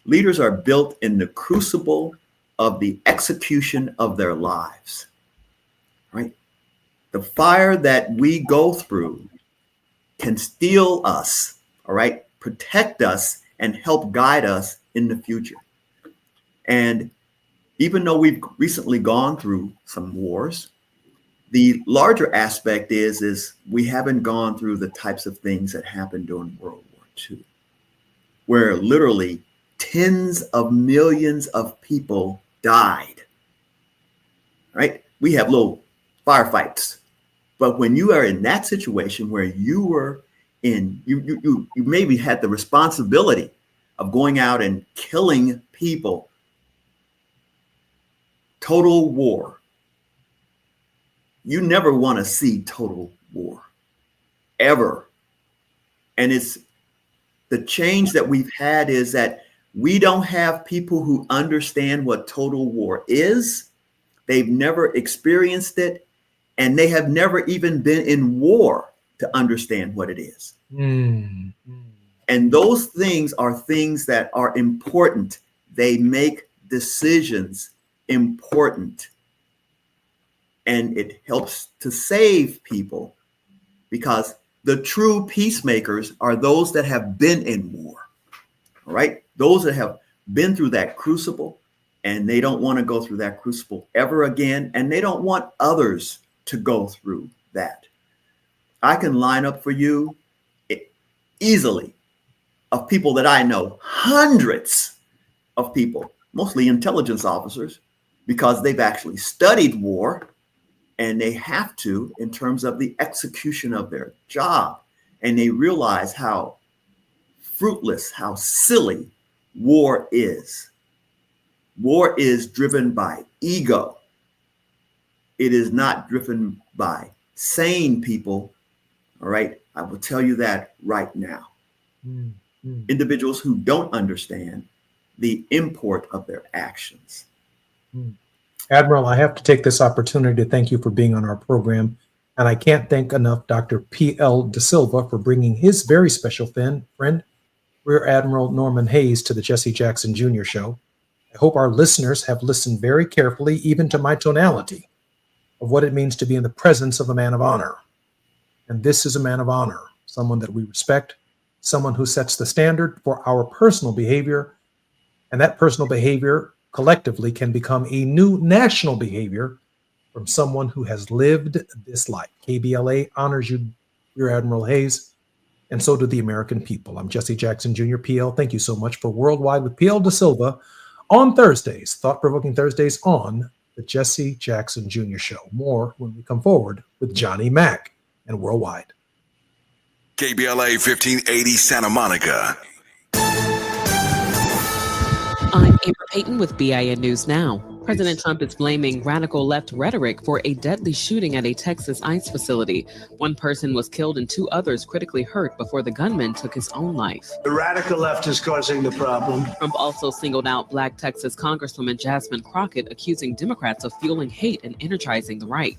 Leaders are built in the crucible of the execution of their lives, right? The fire that we go through can steel us, all right, protect us and help guide us in the future. And even though we've recently gone through some wars, the larger aspect is we haven't gone through the types of things that happened during World War II, where literally tens of millions of people died, right? We have little firefights, but when you are in that situation where you were in, you maybe had the responsibility of going out and killing people, total war. You never want to see total war, ever. And it's the change that we've had is that we don't have people who understand what total war is. They've never experienced it, and they have never even been in war to understand what it is. And those things are things that are important. They make decisions important. And it helps to save people, because the true peacemakers are those that have been in war, all right? Those that have been through that crucible, and they don't want to go through that crucible ever again, and they don't want others to go through that. I can line up for you easily of people that I know, hundreds of people, mostly intelligence officers, because they've actually studied war, and they have to in terms of the execution of their job. And they realize how fruitless, how silly war is. War is driven by ego. It is not driven by sane people. All right. I will tell you that right now. Individuals who don't understand the import of their actions. Admiral, I have to take this opportunity to thank you for being on our program. And I can't thank enough Dr. P.L. De Silva for bringing his very special friend, Rear Admiral Norman Hayes, to the Jesse Jackson Jr. Show. I hope our listeners have listened very carefully, even to my tonality, of what it means to be in the presence of a man of honor. And this is a man of honor, someone that we respect, someone who sets the standard for our personal behavior, and that personal behavior collectively can become a new national behavior from someone who has lived this life. KBLA honors you, Rear Admiral Hayes, and so do the American people. I'm Jesse Jackson Jr. PL. Thank you so much for Worldwide with PL De Silva on Thursdays, thought-provoking Thursdays on the Jesse Jackson Jr. Show. More when we come forward with Johnny Mack and Worldwide. KBLA 1580 Santa Monica. I'm Amber Payton with BIN News Now. President Trump is blaming radical left rhetoric for a deadly shooting at a Texas ICE facility. One person was killed and 2 others critically hurt before the gunman took his own life. The radical left is causing the problem. Trump also singled out Black Texas Congresswoman Jasmine Crockett, accusing Democrats of fueling hate and energizing the right.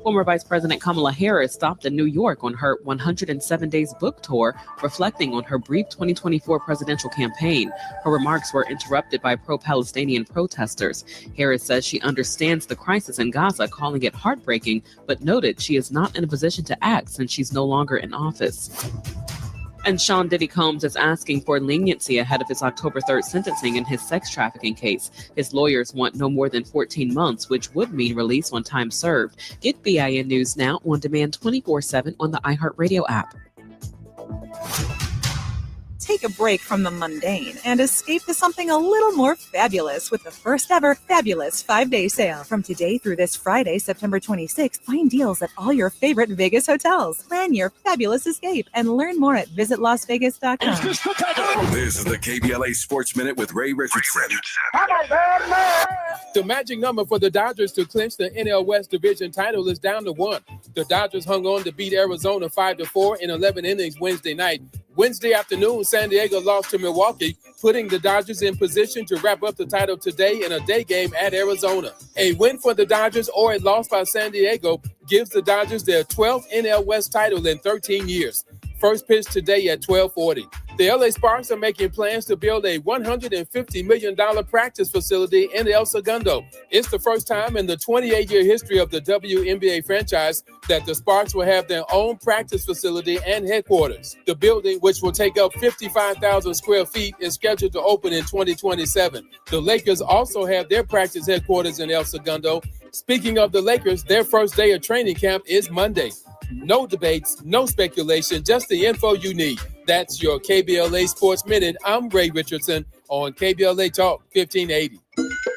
Former Vice President Kamala Harris stopped in New York on her 107 Days book tour, reflecting on her brief 2024 presidential campaign. Her remarks were interrupted by pro-Palestinian protesters. Harris says she understands the crisis in Gaza, calling it heartbreaking, but noted she is not in a position to act since she's no longer in office. And Sean Diddy Combs is asking for leniency ahead of his October 3rd sentencing in his sex trafficking case. His lawyers want no more than 14 months, which would mean release on time served. Get BIN News Now on demand 24/7 on the iHeartRadio app. Take a break from the mundane and escape to something a little more fabulous with the first ever Fabulous 5-day sale. From today through this Friday, September 26th, find deals at all your favorite Vegas hotels. Plan your fabulous escape and learn more at visitlasvegas.com. This is the KBLA Sports Minute with Ray Richardson. The magic number for the Dodgers to clinch the NL West Division title is down to 1. The Dodgers hung on to beat Arizona 5-4 in 11 innings Wednesday night. Wednesday afternoon, San Diego lost to Milwaukee, putting the Dodgers in position to wrap up the title today in a day game at Arizona. A win for the Dodgers or a loss by San Diego gives the Dodgers their 12th NL West title in 13 years. First pitch today at 12:40. The LA Sparks are making plans to build a $150 million practice facility in El Segundo. It's the first time in the 28-year history of the WNBA franchise that the Sparks will have their own practice facility and headquarters. The building, which will take up 55,000 square feet, is scheduled to open in 2027. The Lakers also have their practice headquarters in El Segundo. Speaking of the Lakers, their first day of training camp is Monday. No debates, no speculation, just the info you need. That's your KBLA Sports Minute. I'm Ray Richardson on KBLA Talk 1580.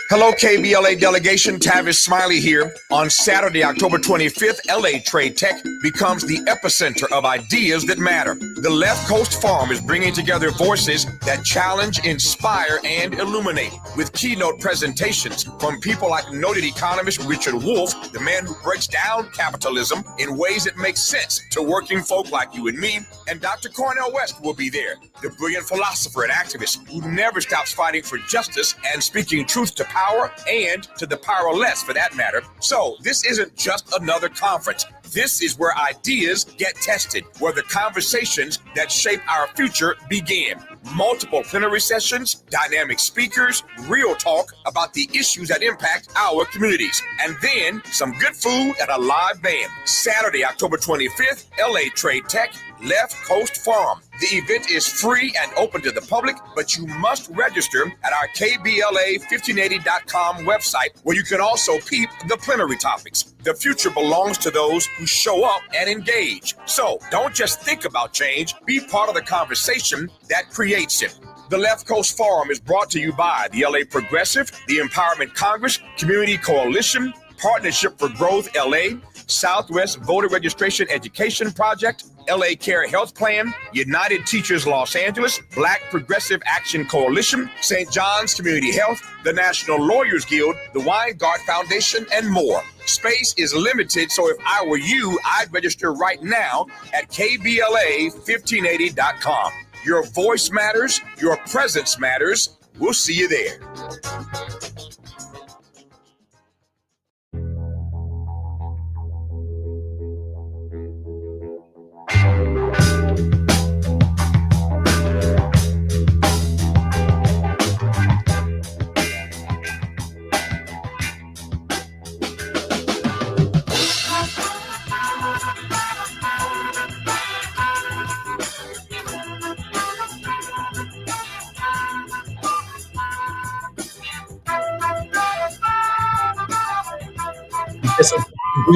Hello, KBLA delegation. Tavis Smiley here. On Saturday, October 25th, LA Trade Tech becomes the epicenter of ideas that matter. The Left Coast Forum is bringing together voices that challenge, inspire, and illuminate, with keynote presentations from people like noted economist Richard Wolff, the man who breaks down capitalism in ways that make sense to working folk like you and me, and Dr. Cornel West will be there, the brilliant philosopher and activist who never stops fighting for justice and speaking truth to power and to the powerless, for that matter. So this isn't just another conference. This is where ideas get tested, where the conversations that shape our future begin. Multiple plenary sessions, dynamic speakers, real talk about the issues that impact our communities, and then some good food and a live band. Saturday, October 25th, LA Trade Tech, Left Coast Forum. The event is free and open to the public, but you must register at our KBLA1580.com website, where you can also peep the plenary topics. The future belongs to those who show up and engage. So don't just think about change, be part of the conversation that creates it. The Left Coast Forum is brought to you by the LA Progressive, the Empowerment Congress, Community Coalition, Partnership for Growth LA, Southwest Voter Registration Education Project, LA Care Health Plan, United Teachers Los Angeles, Black Progressive Action Coalition, St. John's Community Health, the National Lawyers Guild, the Weingart Foundation, and more. Space is limited, so if I were you, I'd register right now at KBLA1580.com. Your voice matters, your presence matters. We'll see you there.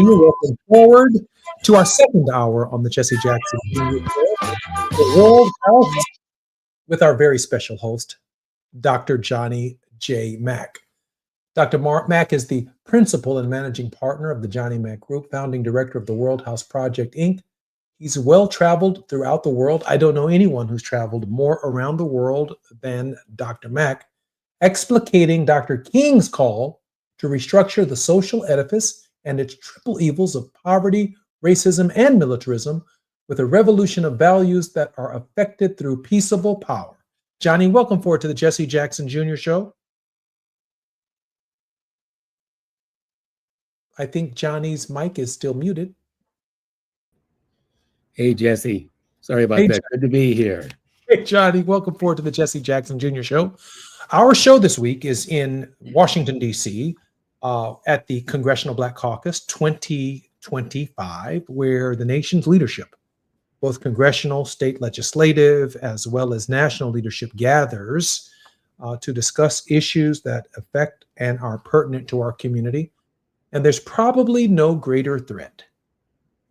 Welcome forward to our second hour on the Jesse Jackson Jr. Show, the World Health, with our very special host, Dr. Johnny J. Mack. Dr. Mack is the principal and managing partner of the Johnny Mack Group, founding director of the World House Project, Inc. He's well-traveled throughout the world. I don't know anyone who's traveled more around the world than Dr. Mack, explicating Dr. King's call to restructure the social edifice and its triple evils of poverty, racism, and militarism with a revolution of values that are effected through peaceable power. Johnny, welcome forward to the Jesse Jackson Jr. Show. I think Johnny's mic is still muted. Hey, Jesse. Sorry about that. Good to be here. Hey, Johnny. Welcome forward to the Jesse Jackson Jr. Show. Our show this week is in Washington, D.C., at the Congressional Black Caucus 2025, where the nation's leadership, both congressional, state legislative, as well as national leadership, gathers to discuss issues that affect and are pertinent to our community. And there's probably no greater threat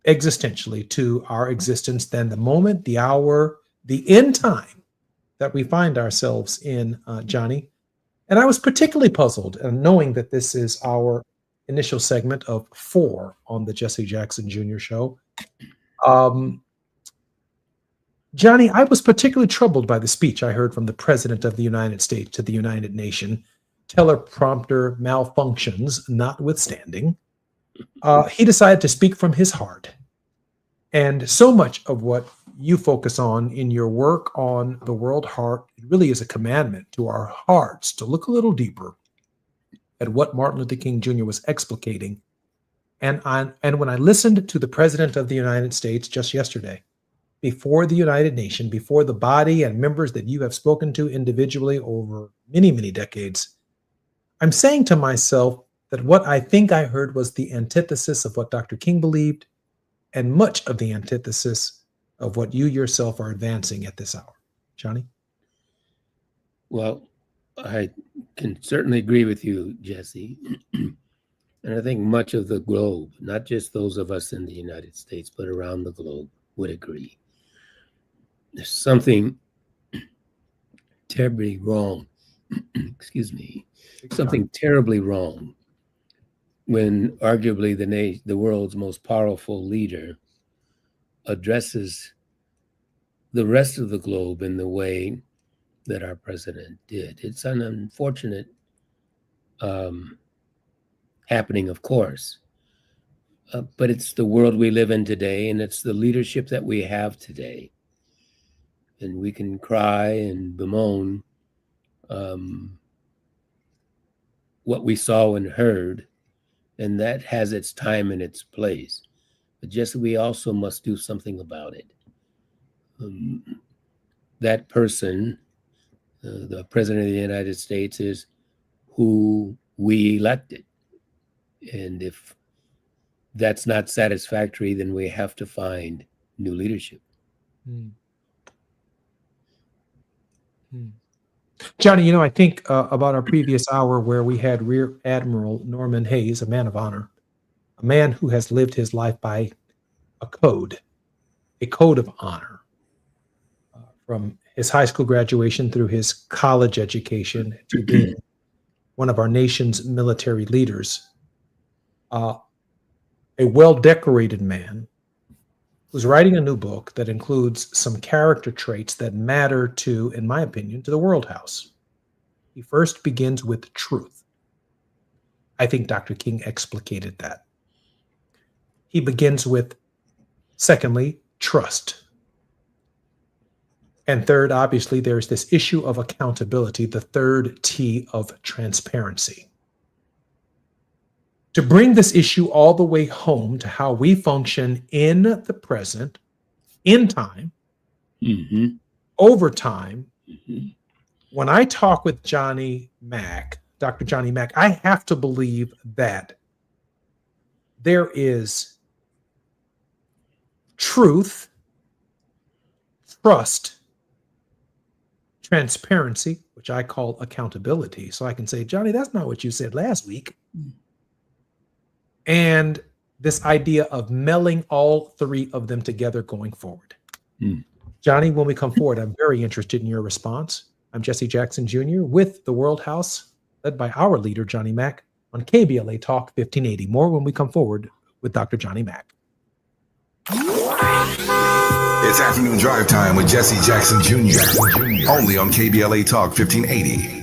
existentially to our existence than the moment, the hour, the end time that we find ourselves in, Johnny. And I was particularly puzzled, knowing that this is our initial segment of 4 on the Jesse Jackson Jr. Show. Johnny, I was particularly troubled by the speech I heard from the President of the United States to the United Nations, teleprompter malfunctions notwithstanding. He decided to speak from his heart. And so much of what you focus on in your work on the world heart, it really is a commandment to our hearts to look a little deeper at what Martin Luther King Jr. was explicating. And when I listened to the President of the United States just yesterday, before the United Nations, before the body and members that you have spoken to individually over many, many decades, I'm saying to myself that what I think I heard was the antithesis of what Dr. King believed and much of the antithesis of what you yourself are advancing at this hour. Johnny? Well, I can certainly agree with you, Jesse. And I think much of the globe, not just those of us in the United States, but around the globe would agree. There's something terribly wrong, excuse me, something terribly wrong when arguably the world's most powerful leader addresses the rest of the globe in the way that our president did. It's an unfortunate happening, of course, but it's the world we live in today, and it's the leadership that we have today. And we can cry and bemoan what we saw and heard, and that has its time and its place. But just we also must do something about it. That person, the President of the United States, is who we elected. And if that's not satisfactory, then we have to find new leadership. Johnny, I think about our previous hour where we had Rear Admiral Norman Hayes, a man of honor, a man who has lived his life by a code of honor, from his high school graduation through his college education to being one of our nation's military leaders, a well-decorated man who's writing a new book that includes some character traits that matter to, in my opinion, to the World House. He first begins with truth. I think Dr. King explicated that. He begins with, secondly, trust. And third, obviously, there's this issue of accountability, the third T of transparency. To bring this issue all the way home to how we function in the present, in time, over time, when I talk with Johnny Mack, Dr. Johnny Mack, I have to believe that there is truth, trust, transparency, which I call accountability. So I can say, Johnny, that's not what you said last week. And this idea of melding all three of them together going forward. Johnny, when we come forward, I'm very interested in your response. I'm Jesse Jackson Jr. with the World House, led by our leader, Johnny Mack, on KBLA Talk 1580. More when we come forward with Dr. Johnny Mack. It's afternoon drive time with Jesse Jackson Jr. Only on KBLA Talk 1580.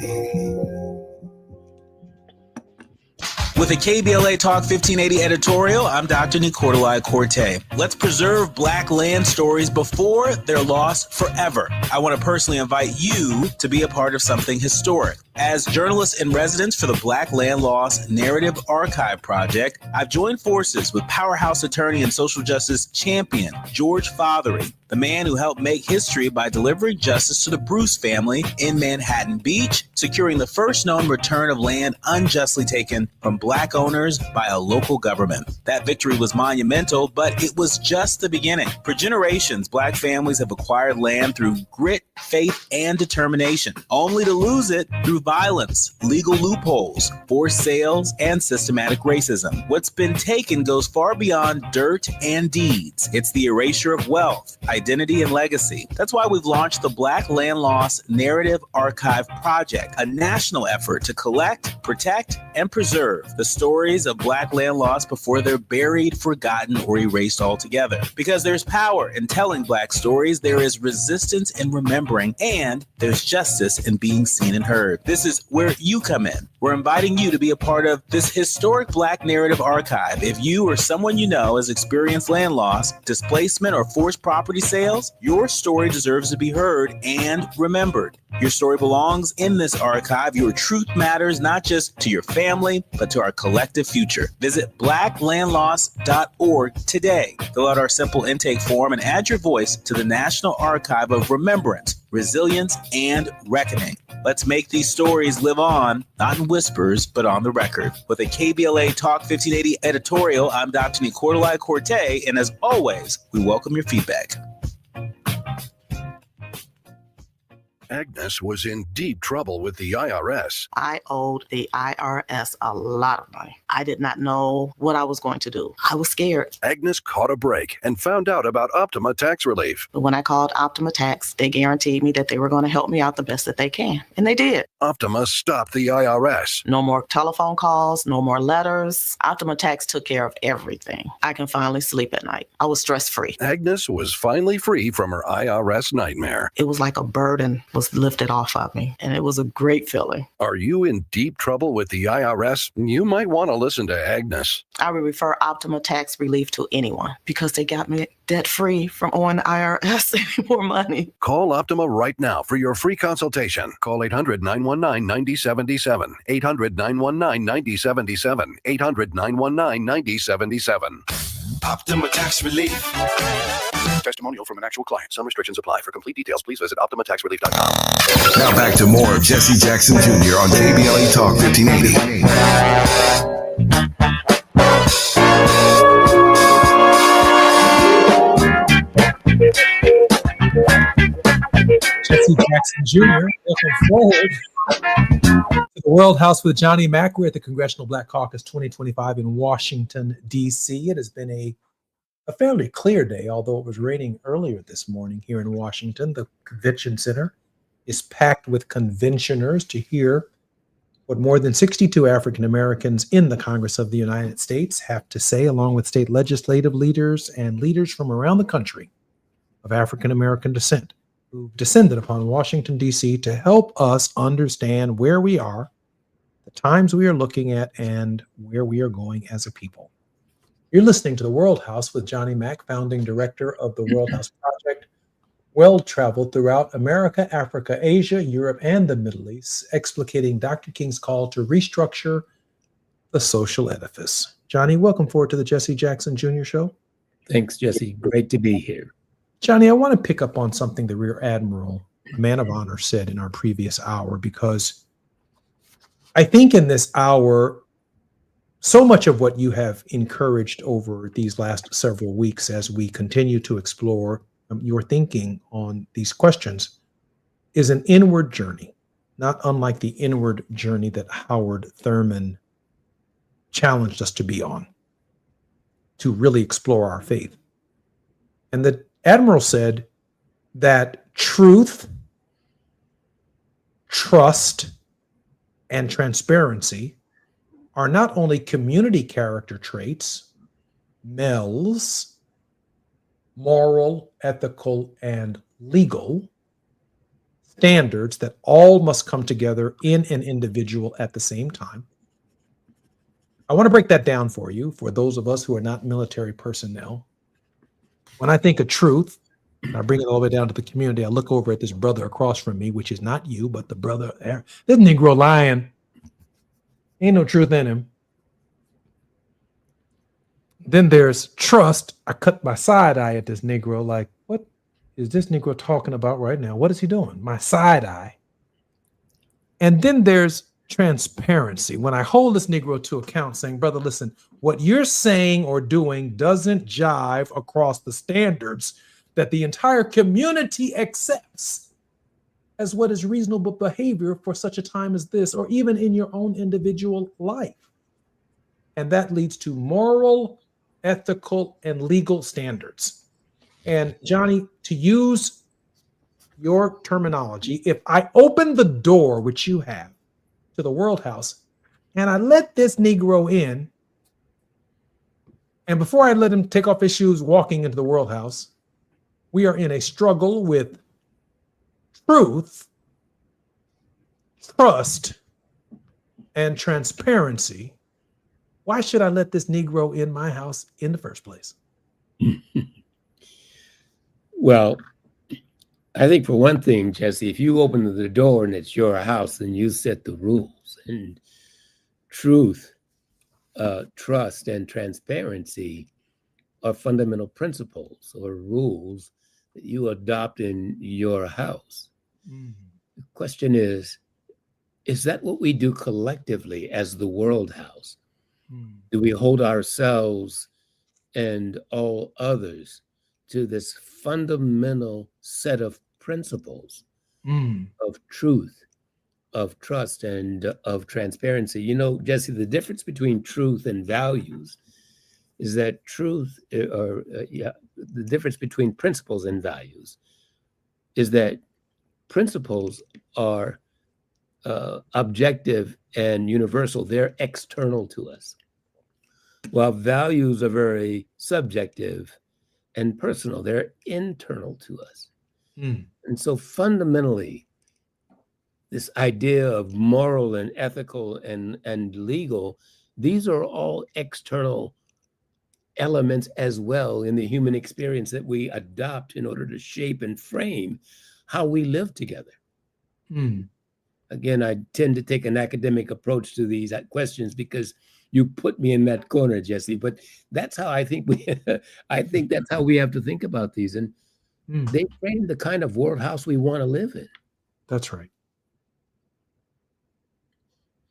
With a KBLA Talk 1580 editorial, I'm Dr. Nicordelai Corte. Let's preserve Black land stories before they're lost forever. I want to personally invite you to be a part of something historic. As journalist in residence for the Black Land Lost Narrative Archive Project, I've joined forces with powerhouse attorney and social justice champion George Fothery, the man who helped make history by delivering justice to the Bruce family in Manhattan Beach, securing the first known return of land unjustly taken from Black owners by a local government. That victory was monumental, but it was just the beginning. For generations, Black families have acquired land through grit, faith, and determination, only to lose it through violence, legal loopholes, forced sales, and systematic racism. What's been taken goes far beyond dirt and deeds. It's the erasure of wealth, identity, and legacy. That's why we've launched the Black Land Lost Narrative Archive Project, a national effort to collect, protect, and preserve the stories of Black land lost before they're buried, forgotten, or erased altogether. Because there's power in telling Black stories, there is resistance in remembering, and there's justice in being seen and heard. This is where you come in. We're inviting you to be a part of this historic Black narrative archive. If you or someone you know has experienced land loss, displacement, or forced property sales, your story deserves to be heard and remembered. Your story belongs in this archive. Your truth matters not just to your family, but to our collective future. Visit blacklandloss.org today. Fill out our simple intake form and add your voice to the National Archive of Remembrance, Resilience, and Reckoning. Let's make these stories live on, not in whispers, but on the record. With a KBLA Talk 1580 editorial, I'm Dr. Nicordelai Corte, and as always, we welcome your feedback. Agnes was in deep trouble with the IRS. I owed the IRS a lot of money. I did not know what I was going to do. I was scared. Agnes caught a break and found out about Optima Tax Relief. But when I called Optima Tax, they guaranteed me that they were going to help me out the best that they can. And they did. Optima stopped the IRS. No more telephone calls, no more letters. Optima Tax took care of everything. I can finally sleep at night. I was stress-free. Agnes was finally free from her IRS nightmare. It was like a burden was lifted off of me, and it was a great feeling. Are you in deep trouble with the IRS? You might want to listen to Agnes. I would refer Optima Tax Relief to anyone because they got me debt-free from owing the IRS any more money. Call Optima right now for your free consultation. Call 800-919-9077. 800-919-9077. 800-919-9077. Optima Tax Relief. Testimonial from an actual client. Some restrictions apply. For complete details, please visit OptimaTaxRelief.com. Now back to more of Jesse Jackson Jr. on KBLA Talk 1580. Jesse Jackson Jr. Welcome forward to the World House with Johnny Mack. We're at the Congressional Black Caucus 2025 in Washington, D.C. It has been a fairly clear day, although it was raining earlier this morning here in Washington. The convention center is packed with conventioners to hear what more than 62 African Americans in the Congress of the United States have to say, along with state legislative leaders and leaders from around the country of African American descent who descended upon Washington, D.C. to help us understand where we are, the times we are looking at, and where we are going as a people. You're listening to the World House with Johnny Mack, founding director of the World House Project, well-traveled throughout America, Africa, Asia, Europe, and the Middle East, explicating Dr. King's call to restructure the social edifice. Johnny, welcome forward to the Jesse Jackson Jr. Show. Thanks, Jesse. Great to be here. Johnny, I want to pick up on something the Rear Admiral, Man of Honor, said in our previous hour, because I think in this hour, so much of what you have encouraged over these last several weeks as we continue to explore your thinking on these questions is an inward journey, not unlike the inward journey that Howard Thurman challenged us to be on, to really explore our faith. And the Admiral said that truth, trust, and transparency are not only community character traits, MELs, moral, ethical, and legal standards that all must come together in an individual at the same time. I want to break that down for you, for those of us who are not military personnel. When I think of truth, and I bring it all the way down to the community, I look over at this brother across from me, which is not you, but the brother there. This Negro lying. Ain't no truth in him. Then there's trust. I cut my side eye at this Negro like, what is this Negro talking about right now? What is he doing? My side eye. And then there's transparency. When I hold this Negro to account saying, brother, listen, what you're saying or doing doesn't jive across the standards that the entire community accepts as what is reasonable behavior for such a time as this, or even in your own individual life. And that leads to moral, ethical, and legal standards. And Johnny, to use your terminology, if I open the door, which you have, to the World House, and I let this Negro in, and before I let him take off his shoes walking into the World House, we are in a struggle with truth, trust, and transparency, why should I let this Negro in my house in the first place? Well, I think for one thing, Jesse, if you open the door and it's your house, then you set the rules. And truth, trust, and transparency are fundamental principles or rules that you adopt in your house. The question is that what we do collectively as the world house? Do we hold ourselves and all others to this fundamental set of principles of truth, of trust, and of transparency? You know, Jesse, the difference between truth and values is that the difference between principles and values is that principles are objective and universal. They're external to us, while values are very subjective and personal. They're internal to us. And so fundamentally, this idea of moral and ethical and legal, these are all external elements as well in the human experience that we adopt in order to shape and frame how we live together. Again, I tend to take an academic approach to these questions because you put me in that corner, Jesse, but that's how I think I think that's how we have to think about these. And they frame the kind of world house we want to live in. That's right.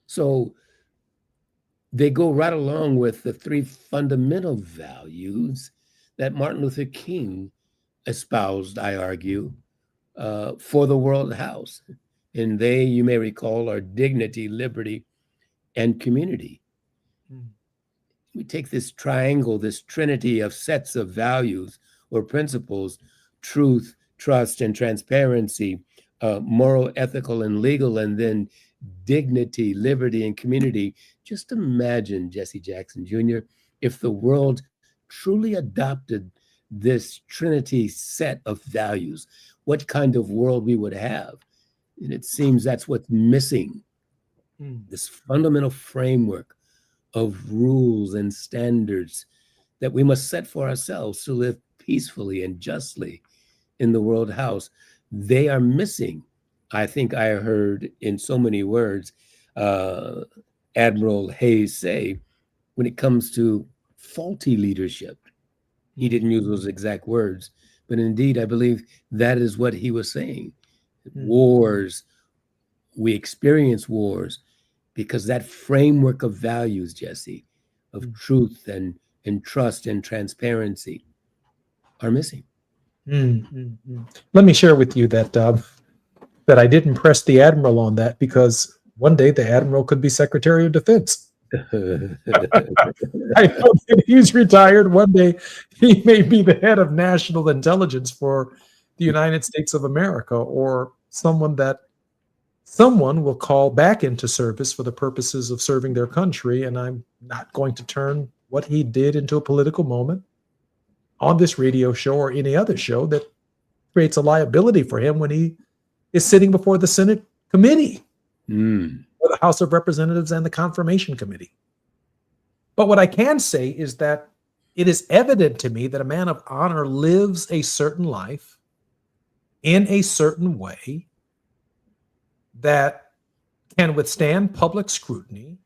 So they go right along with the three fundamental values that Martin Luther King espoused, I argue, for the world house. And they, you may recall, are dignity, liberty, and community. We take this triangle, this trinity of sets of values or principles: truth, trust, and transparency, moral, ethical, and legal, and then dignity, liberty, and community. Just imagine, Jesse Jackson Jr., if the world truly adopted this trinity set of values, what kind of world we would have. And it seems that's what's missing, this fundamental framework of rules and standards that we must set for ourselves to live peacefully and justly in the world house. They are missing. I think I heard in so many words Admiral Hayes say, when it comes to faulty leadership. He didn't use those exact words, but indeed, I believe that is what he was saying. Wars, we experience wars because that framework of values, Jesse, of truth and trust and transparency are missing. Let me share with you that that I didn't press the Admiral on that because one day the Admiral could be Secretary of Defense. I know that he's retired. One day he may be the head of national intelligence for the United States of America, or someone that someone will call back into service for the purposes of serving their country. And I'm not going to turn what he did into a political moment on this radio show or any other show that creates a liability for him when he is sitting before the Senate committee or the House of Representatives and the Confirmation Committee. But what I can say is that it is evident to me that a man of honor lives a certain life in a certain way that can withstand public scrutiny,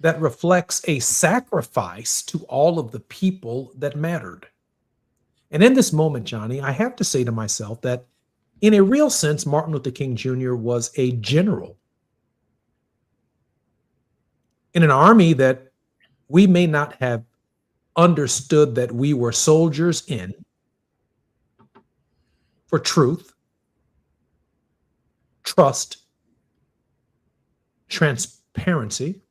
that reflects a sacrifice to all of the people that mattered. And in this moment, Johnny, I have to say to myself that in a real sense, Martin Luther King Jr. was a general in an army that we may not have understood that we were soldiers in, for truth, trust, transparency,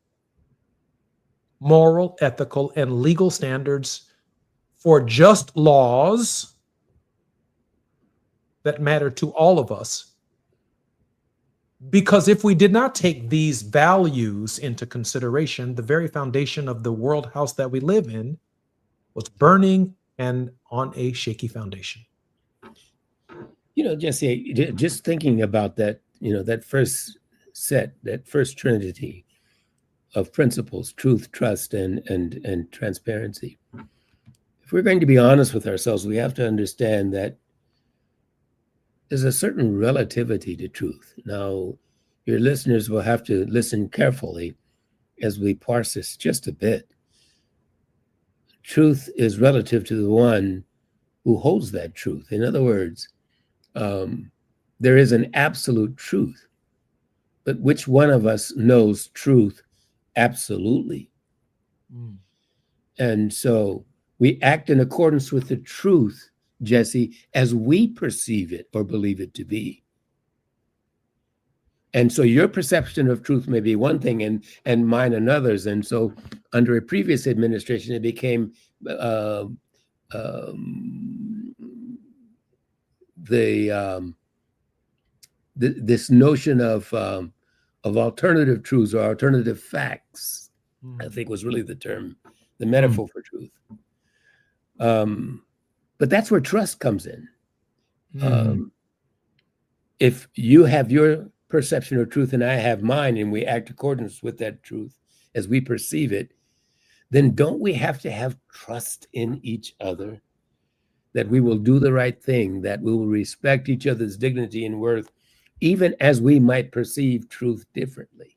moral, ethical, and legal standards for just laws that matter to all of us. Because if we did not take these values into consideration, the very foundation of the world house that we live in was burning and on a shaky foundation. You know, Jesse, just thinking about that, you know, that first set, that first trinity of principles, truth, trust, and transparency. If we're going to be honest with ourselves, we have to understand that there's a certain relativity to truth. Now, your listeners will have to listen carefully as we parse this just a bit. Truth is relative to the one who holds that truth. In other words, there is an absolute truth, but which one of us knows truth absolutely? And so we act in accordance with the truth, Jesse, as we perceive it or believe it to be. And so your perception of truth may be one thing and mine another's. And so under a previous administration, it became this notion of alternative truths or alternative facts, I think was really the term, the metaphor for truth. But that's where trust comes in. If you have your perception of truth and I have mine, and we act accordance with that truth as we perceive it, then don't we have to have trust in each other, that we will do the right thing, that we will respect each other's dignity and worth, even as we might perceive truth differently?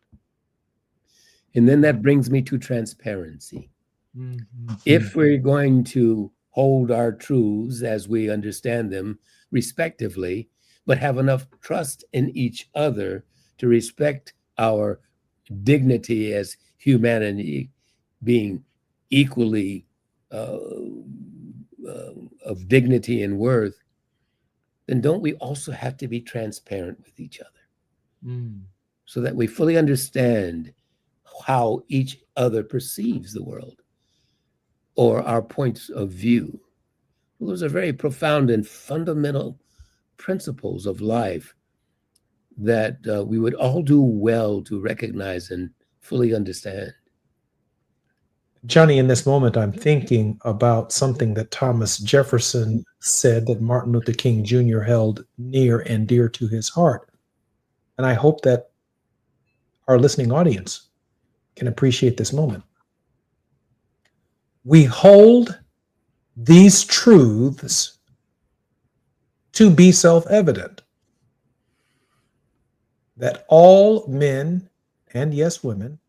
And then that brings me to transparency. If we're going to hold our truths as we understand them respectively, but have enough trust in each other to respect our dignity as humanity, being equally of dignity and worth, then don't we also have to be transparent with each other so that we fully understand how each other perceives the world or our points of view? Well, those are very profound and fundamental principles of life that we would all do well to recognize and fully understand. Johnny, in this moment, I'm thinking about something that Thomas Jefferson said that Martin Luther King Jr. held near and dear to his heart. And I hope that our listening audience can appreciate this moment. We hold these truths to be self-evident, that all men, and yes, women,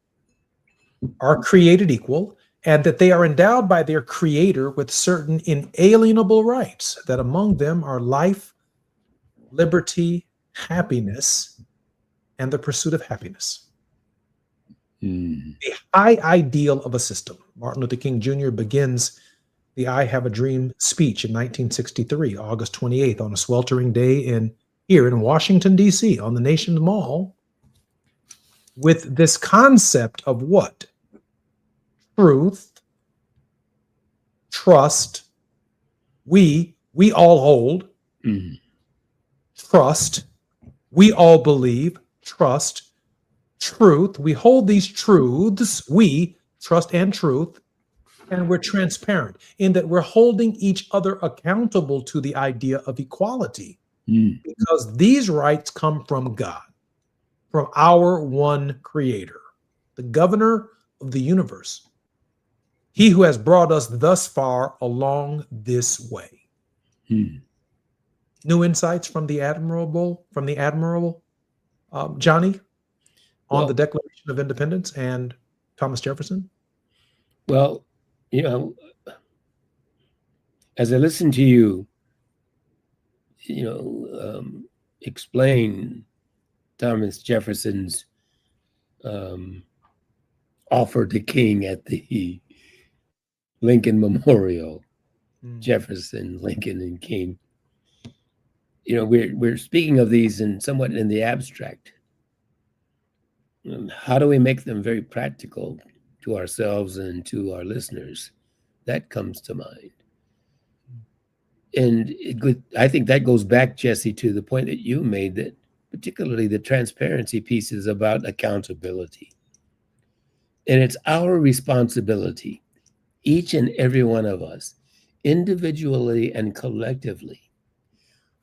are created equal, and that they are endowed by their creator with certain inalienable rights, that among them are life, liberty, happiness, and the pursuit of happiness. The high ideal of a system. Martin Luther King Jr. begins the I Have a Dream speech in 1963, August 28th, on a sweltering day here in Washington, D.C., on the Nation's Mall, with this concept of what? Truth, trust, we all hold, trust, we all believe, trust, truth. We hold these truths, we, trust and truth, and we're transparent in that we're holding each other accountable to the idea of equality, because these rights come from God, from our one creator, the governor of the universe, he who has brought us thus far along this way. New insights from the admirable, Johnny, on the Declaration of Independence and Thomas Jefferson? Well, you know, as I listen to you, explain Thomas Jefferson's offer to King at the Lincoln Memorial, Jefferson, Lincoln, and King. We're speaking of these somewhat in the abstract. How do we make them very practical to ourselves and to our listeners? That comes to mind. And I think that goes back, Jesse, to the point that you made, that particularly the transparency piece is about accountability. And it's our responsibility, each and every one of us, individually and collectively,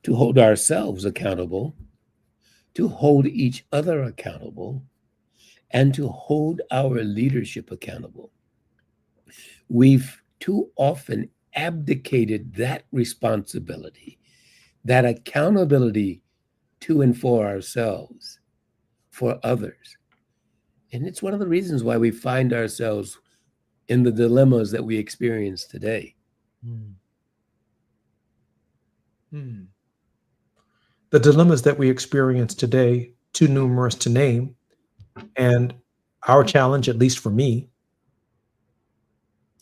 to hold ourselves accountable to hold each other accountable and to hold our leadership accountable. We've too often abdicated that responsibility, that accountability to and for ourselves, for others. And it's one of the reasons why we find ourselves in the dilemmas that we experience today. The dilemmas that we experience today, too numerous to name. And our challenge, at least for me,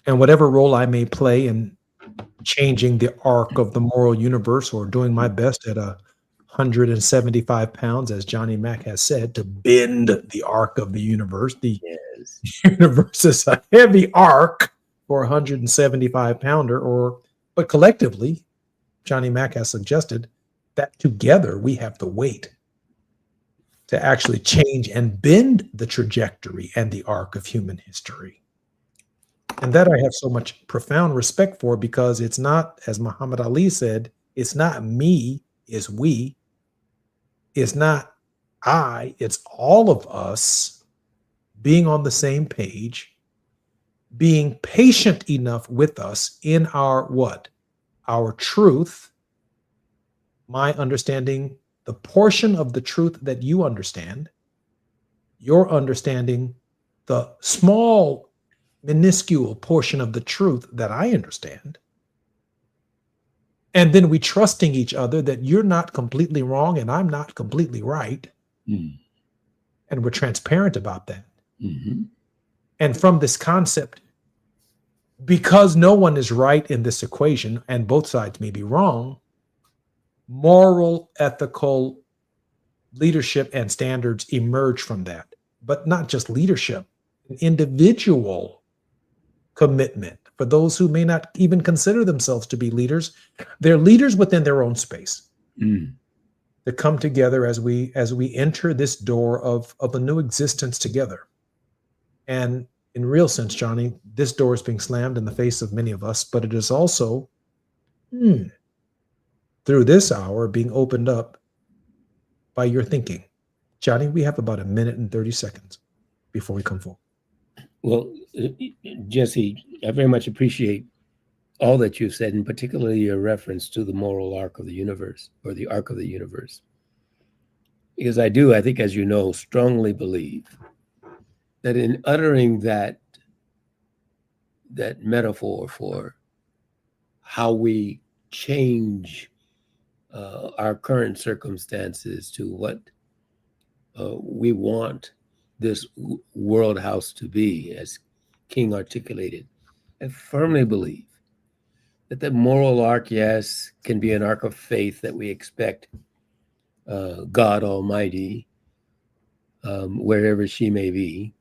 and whatever role I may play in changing the arc of the moral universe or doing my best at 175 pounds, as Johnny Mack has said, to bend the arc of the universe. The universe is a heavy arc for a 175 pounder, but collectively, Johnny Mack has suggested that together we have the weight to actually change and bend the trajectory and the arc of human history. And that I have so much profound respect for, because it's not, as Muhammad Ali said, it's not me, it's we. It's not I, it's all of us being on the same page, being patient enough with us in our what? Our truth, my understanding, the portion of the truth that you understand, your understanding, the small, minuscule portion of the truth that I understand. And then we trusting each other that you're not completely wrong and I'm not completely right. And we're transparent about that. And from this concept, because no one is right in this equation and both sides may be wrong, moral, ethical leadership and standards emerge from that. But not just leadership, an individual commitment. For those who may not even consider themselves to be leaders, they're leaders within their own space. To come together as we enter this door of a new existence together. And in real sense, Johnny, this door is being slammed in the face of many of us, but it is also through this hour being opened up by your thinking. Johnny, we have about 1 minute and 30 seconds before we come forward. Well, Jesse, I very much appreciate all that you've said, and particularly your reference to the moral arc of the universe, or the arc of the universe. Because I think, as you know, strongly believe that in uttering that metaphor for how we change our current circumstances to what we want this world house to be, as King articulated, I firmly believe that the moral arc, yes, can be an arc of faith that we expect God Almighty, wherever she may be,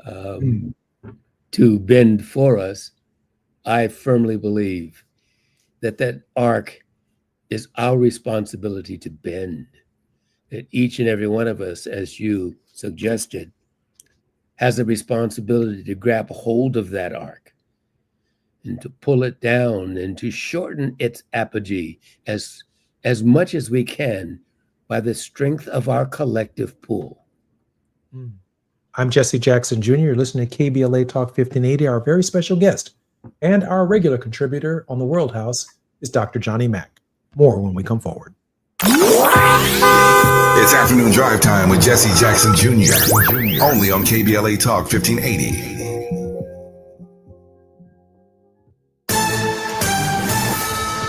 to bend for us. I firmly believe that arc is our responsibility to bend, that each and every one of us, as you suggested, has a responsibility to grab hold of that arc and to pull it down and to shorten its apogee as much as we can by the strength of our collective pull. I'm Jesse Jackson Jr. You're listening to KBLA Talk 1580. Our very special guest and our regular contributor on the World House is Dr. Johnny Mack. More when we come forward. It's afternoon drive time with Jesse Jackson Jr. Only on KBLA Talk 1580.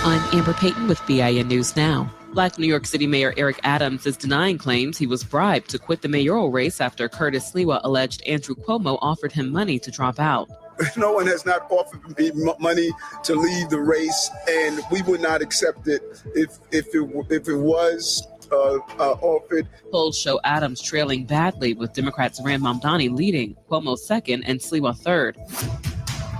I'm Amber Payton with BIN News Now. Black New York City Mayor Eric Adams is denying claims he was bribed to quit the mayoral race after Curtis Sliwa alleged Andrew Cuomo offered him money to drop out. No one has not offered me money to leave the race, and we would not accept it if it was offered. Polls show Adams trailing badly, with Democrats Rand Mamdani leading, Cuomo second, and Sliwa third.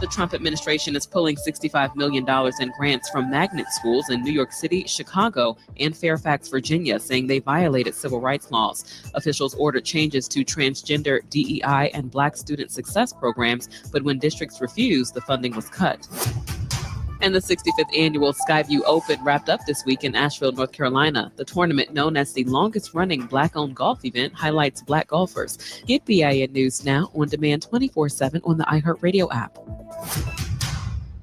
The Trump administration is pulling $65 million in grants from magnet schools in New York City, Chicago, and Fairfax, Virginia, saying they violated civil rights laws. Officials ordered changes to transgender, DEI, and Black student success programs, but when districts refused, the funding was cut. And the 65th annual Skyview Open wrapped up this week in Asheville, North Carolina. The tournament, known as the longest-running Black-owned golf event, highlights Black golfers. Get BIN News now on demand 24/7 on the iHeartRadio app.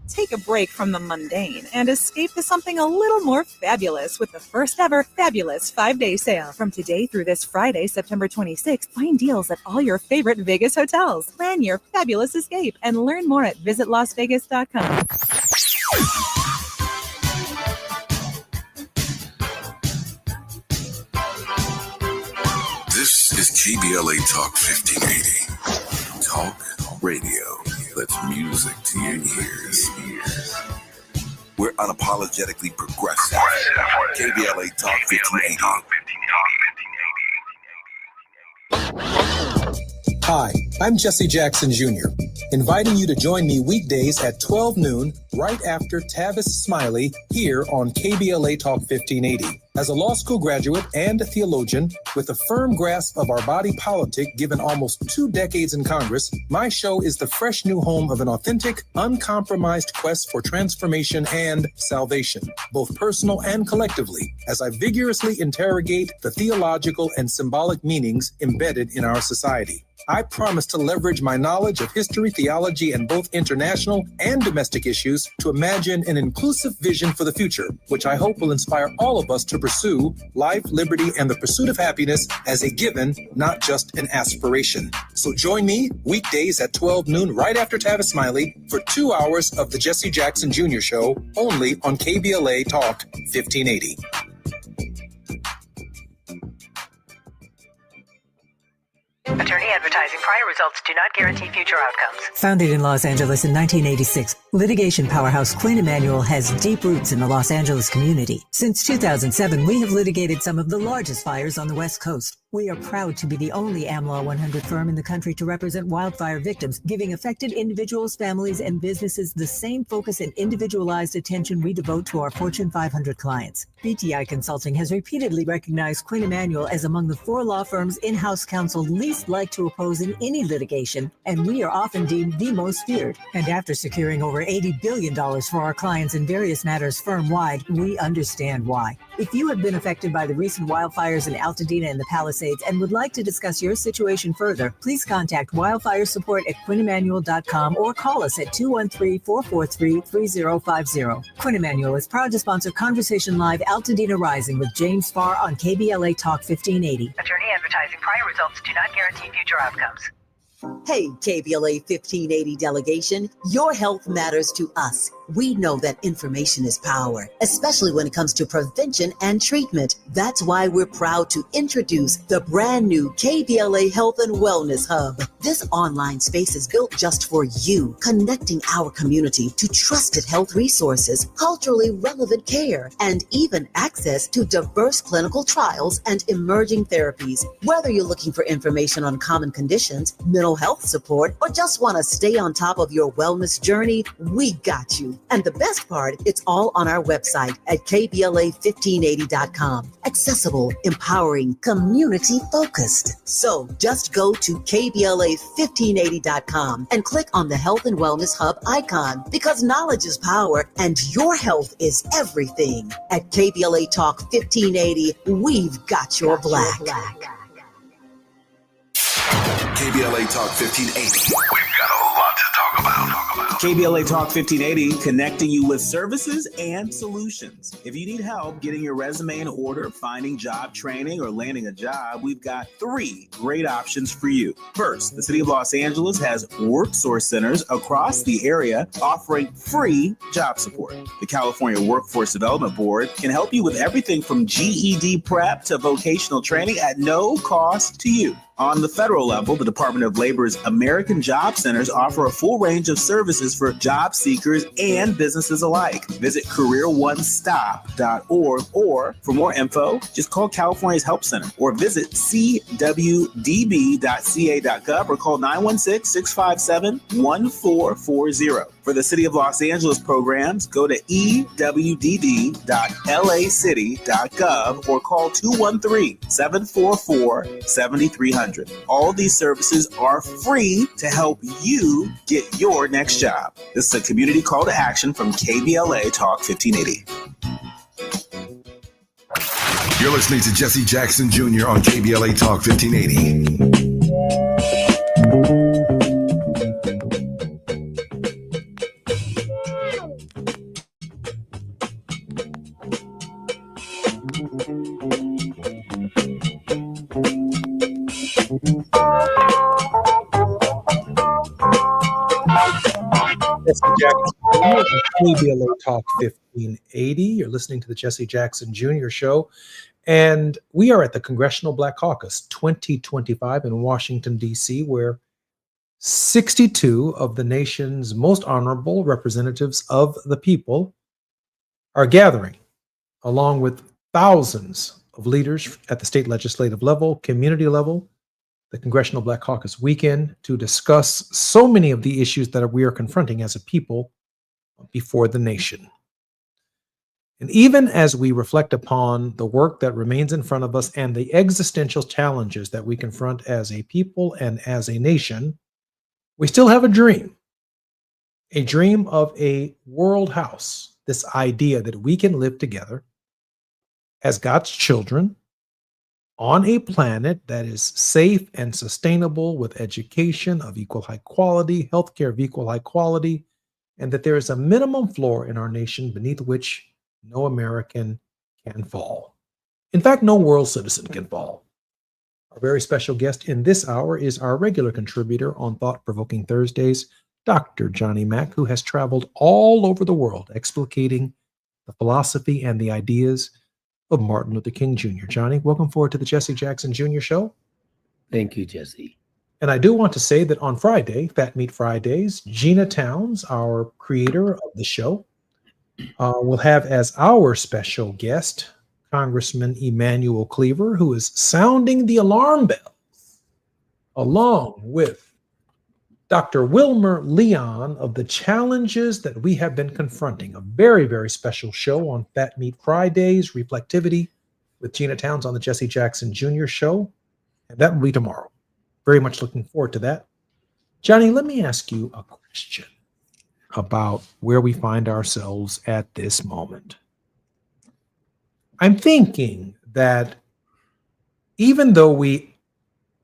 Take a break from the mundane and escape to something a little more fabulous with the first ever fabulous 5-day sale. From today through this Friday, September 26th, find deals at all your favorite Vegas hotels. Plan your fabulous escape and learn more at visitlasvegas.com. This is KBLA Talk 1580. Talk radio. That's music to your ears. We're unapologetically progressive. KBLA Talk 1580. Hi, I'm Jesse Jackson Jr., inviting you to join me weekdays at 12 noon, right after Tavis Smiley, here on KBLA Talk 1580. As a law school graduate and a theologian with a firm grasp of our body politic given almost 2 decades in Congress, my show is the fresh new home of an authentic, uncompromised quest for transformation and salvation, both personal and collectively, as I vigorously interrogate the theological and symbolic meanings embedded in our society. I promise to leverage my knowledge of history, theology, and both international and domestic issues to imagine an inclusive vision for the future, which I hope will inspire all of us to pursue life, liberty, and the pursuit of happiness as a given, not just an aspiration. So join me weekdays at 12 noon, right after Tavis Smiley, for 2 hours of the Jesse Jackson Jr. Show, only on KBLA Talk 1580. Attorney advertising. Prior results do not guarantee future outcomes. Founded in Los Angeles in 1986, litigation powerhouse Quinn Emanuel has deep roots in the Los Angeles community. Since 2007, we have litigated some of the largest fires on the West Coast. We are proud to be the only AmLaw 100 firm in the country to represent wildfire victims, giving affected individuals, families, and businesses the same focus and individualized attention we devote to our Fortune 500 clients. BTI Consulting has repeatedly recognized Quinn Emanuel as among the 4 law firms in-house counsel least like to oppose in any litigation, and we are often deemed the most feared. And after securing over $80 billion for our clients in various matters firm-wide, we understand why. If you have been affected by the recent wildfires in Altadena and the Palisades and would like to discuss your situation further, please contact wildfire support at QuinnEmanuel.com or call us at 213-443-3050. Quinn Emanuel is proud to sponsor Conversation Live Altadena Rising with James Farr on KBLA Talk 1580. Attorney advertising. Prior results do not guarantee future outcomes. Hey, KBLA 1580 delegation, your health matters to us. We know that information is power, especially when it comes to prevention and treatment. That's why we're proud to introduce the brand new KBLA Health and Wellness Hub. This online space is built just for you, connecting our community to trusted health resources, culturally relevant care, and even access to diverse clinical trials and emerging therapies. Whether you're looking for information on common conditions, mental health support, or just want to stay on top of your wellness journey, we got you. And the best part, it's all on our website at KBLA1580.com. Accessible, empowering, community-focused. So just go to KBLA1580.com and click on the Health and Wellness Hub icon, because knowledge is power and your health is everything. At KBLA Talk 1580, we've got your black. KBLA Talk 1580. We've got a lot to talk about. KBLA Talk 1580, connecting you with services and solutions. If you need help getting your resume in order, finding job training, or landing a job, we've got 3 great options for you. First, the City of Los Angeles has WorkSource centers across the area offering free job support. The California Workforce Development Board can help you with everything from GED prep to vocational training at no cost to you. On the federal level, the Department of Labor's American Job Centers offer a full range of services for job seekers and businesses alike. Visit careeronestop.org, or for more info, just call California's Help Center or visit cwdb.ca.gov or call 916-657-1440. For the City of Los Angeles programs, go to ewd.lacity.gov or call 213-744-7300. All these services are free to help you get your next job. This is a community call to action from KBLA Talk 1580. You're listening to Jesse Jackson Jr. on KBLA Talk 1580. Jesse Jackson Jr. KBLA Talk 1580. You're listening to the Jesse Jackson Jr. Show. And we are at the Congressional Black Caucus 2025 in Washington, D.C., where 62 of the nation's most honorable representatives of the people are gathering, along with thousands of leaders at the state legislative level, community level, the Congressional Black Caucus weekend, to discuss so many of the issues that we are confronting as a people before the nation. And even as we reflect upon the work that remains in front of us and the existential challenges that we confront as a people and as a nation, we still have a dream of a world house, this idea that we can live together as God's children on a planet that is safe and sustainable, with education of equal high quality, healthcare of equal high quality, and that there is a minimum floor in our nation beneath which no American can fall. In fact, no world citizen can fall. Our very special guest in this hour is our regular contributor on Thought Provoking Thursdays, Dr. Johnny Mack, who has traveled all over the world explicating the philosophy and the ideas of Martin Luther King Jr. Johnny, welcome forward to the Jesse Jackson Jr. Show. Thank you, Jesse. And I do want to say that on Friday, Fat Meat Fridays, Gina Towns, our creator of the show, will have as our special guest Congressman Emanuel Cleaver, who is sounding the alarm bells, along with Dr. Wilmer Leon, of the challenges that we have been confronting. A very, very special show on Fat Meat Fridays, Reflectivity with Gina Towns on the Jesse Jackson Jr. Show. And that will be tomorrow. Very much looking forward to that. Johnny, let me ask you a question about where we find ourselves at this moment. I'm thinking that even though we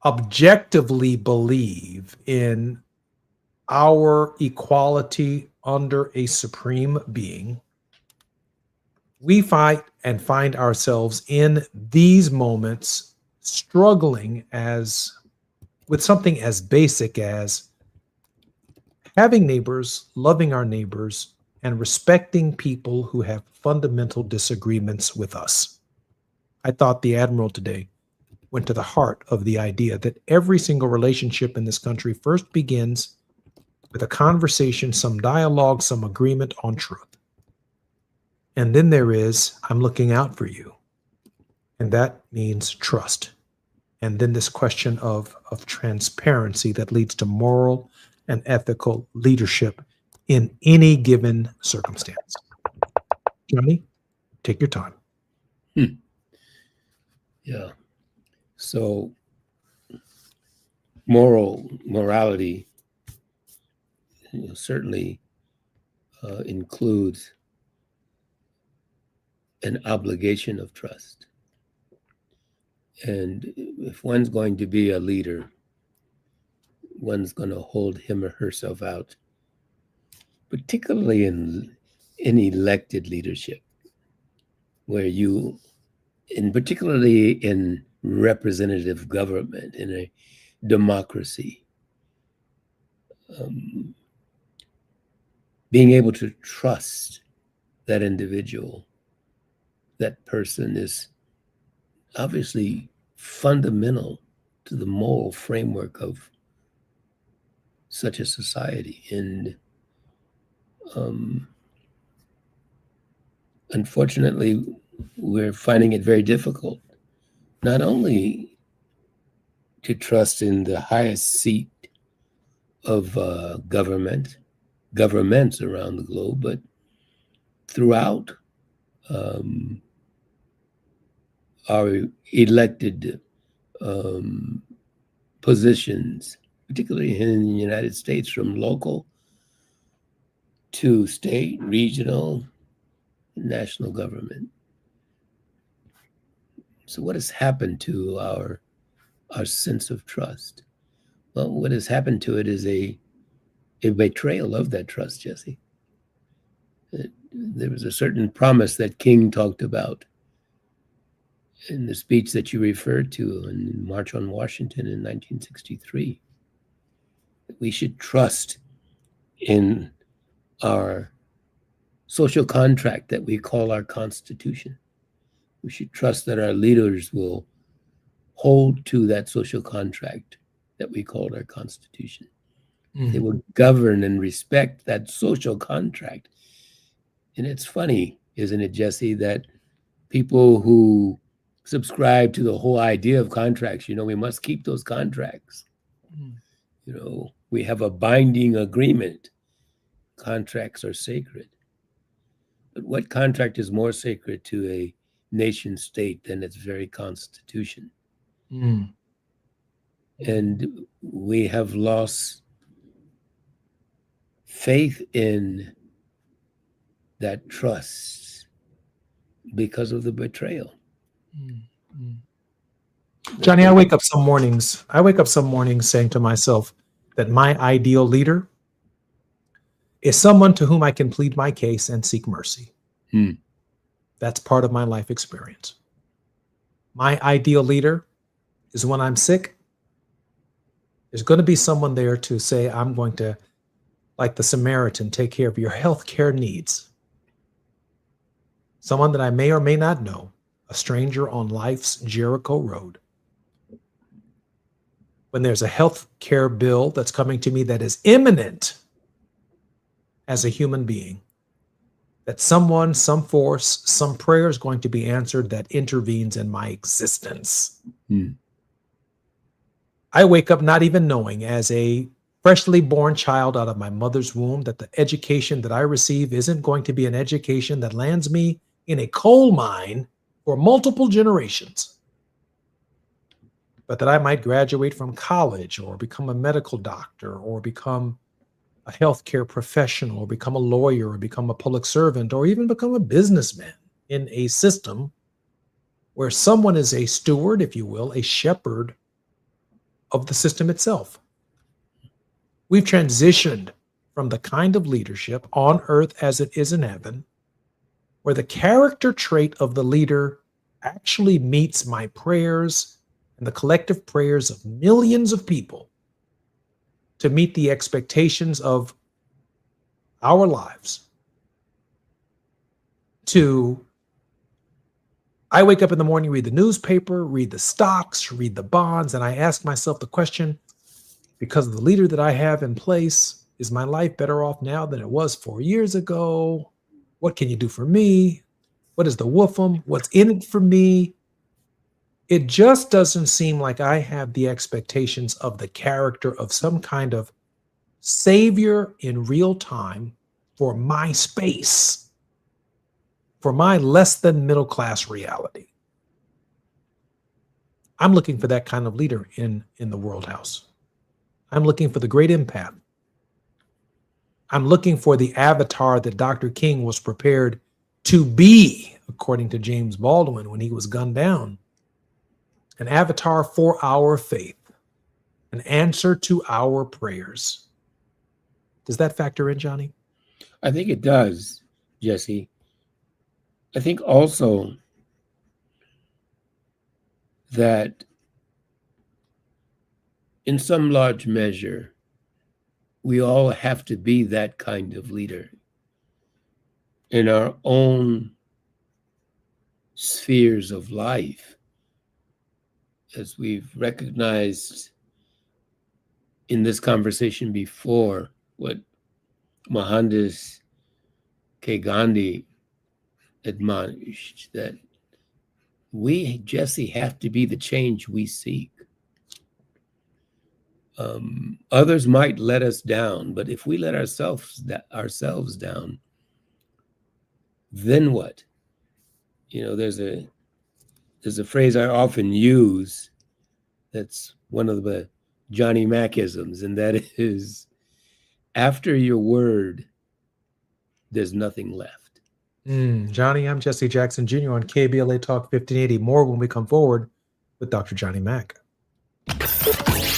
objectively believe in our equality under a supreme being, we fight and find ourselves in these moments struggling with something as basic as having neighbors, loving our neighbors, and respecting people who have fundamental disagreements with us. I thought the Admiral today went to the heart of the idea that every single relationship in this country first begins with a conversation, some dialogue, some agreement on truth. And then there is, I'm looking out for you. And that means trust. And then this question of transparency that leads to moral and ethical leadership in any given circumstance. Johnny, take your time. Yeah. So morality certainly includes an obligation of trust. And if one's going to be a leader, one's going to hold him or herself out, particularly in elected leadership, where you, and particularly in representative government, in a democracy, being able to trust that individual, that person, is obviously fundamental to the moral framework of such a society. And unfortunately, we're finding it very difficult not only to trust in the highest seat of government, governments around the globe, but throughout our elected positions, particularly in the United States, from local to state, regional, national government. So what has happened to our sense of trust? Well, what has happened to it is a betrayal of that trust, Jesse. There was a certain promise that King talked about in the speech that you referred to in March on Washington in 1963. We should trust in our social contract that we call our Constitution. We should trust that our leaders will hold to that social contract that we call our Constitution. They will govern and respect that social contract. And it's funny, isn't it, Jesse, that people who subscribe to the whole idea of contracts, we must keep those contracts. We have a binding agreement. Contracts are sacred. But what contract is more sacred to a nation state than its very constitution? And we have lost faith in that trust because of the betrayal. Johnny, I wake up some mornings saying to myself that my ideal leader is someone to whom I can plead my case and seek mercy. That's part of my life experience. My ideal leader is when I'm sick, there's going to be someone there to say, I'm going to, like the Samaritan, take care of your healthcare needs. Someone that I may or may not know, a stranger on life's Jericho road. When there's a health care bill that's coming to me that is imminent as a human being, that someone, some force, some prayer is going to be answered that intervenes in my existence. I wake up not even knowing, as a freshly born child out of my mother's womb, that the education that I receive isn't going to be an education that lands me in a coal mine for multiple generations, but that I might graduate from college or become a medical doctor or become a healthcare professional or become a lawyer or become a public servant or even become a businessman in a system where someone is a steward, if you will, a shepherd of the system itself. We've transitioned from the kind of leadership on earth as it is in heaven, where the character trait of the leader actually meets my prayers and the collective prayers of millions of people to meet the expectations of our lives. I wake up in the morning, read the newspaper, read the stocks, read the bonds, and I ask myself the question, because of the leader that I have in place, is my life better off now than it was 4 years ago? What can you do for me? What is the woofum? What's in it for me? It just doesn't seem like I have the expectations of the character of some kind of savior in real time for my space, for my less than middle class reality. I'm looking for that kind of leader in the World House. I'm looking for the great empath. I'm looking for the avatar that Dr. King was prepared to be, according to James Baldwin, when he was gunned down. An avatar for our faith, an answer to our prayers. Does that factor in, Johnny? I think it does, Jesse. I think also that in some large measure, we all have to be that kind of leader in our own spheres of life. As we've recognized in this conversation before, what Mohandas K. Gandhi admonished, that we, Jesse, have to be the change we seek. Others might let us down, but if we let ourselves down, then what? You know, there's a phrase I often use that's one of the Johnny Mack-isms, and that is, after your word, there's nothing left. Johnny, I'm Jesse Jackson Jr. on KBLA Talk 1580. More when we come forward with Dr. Johnny Mack.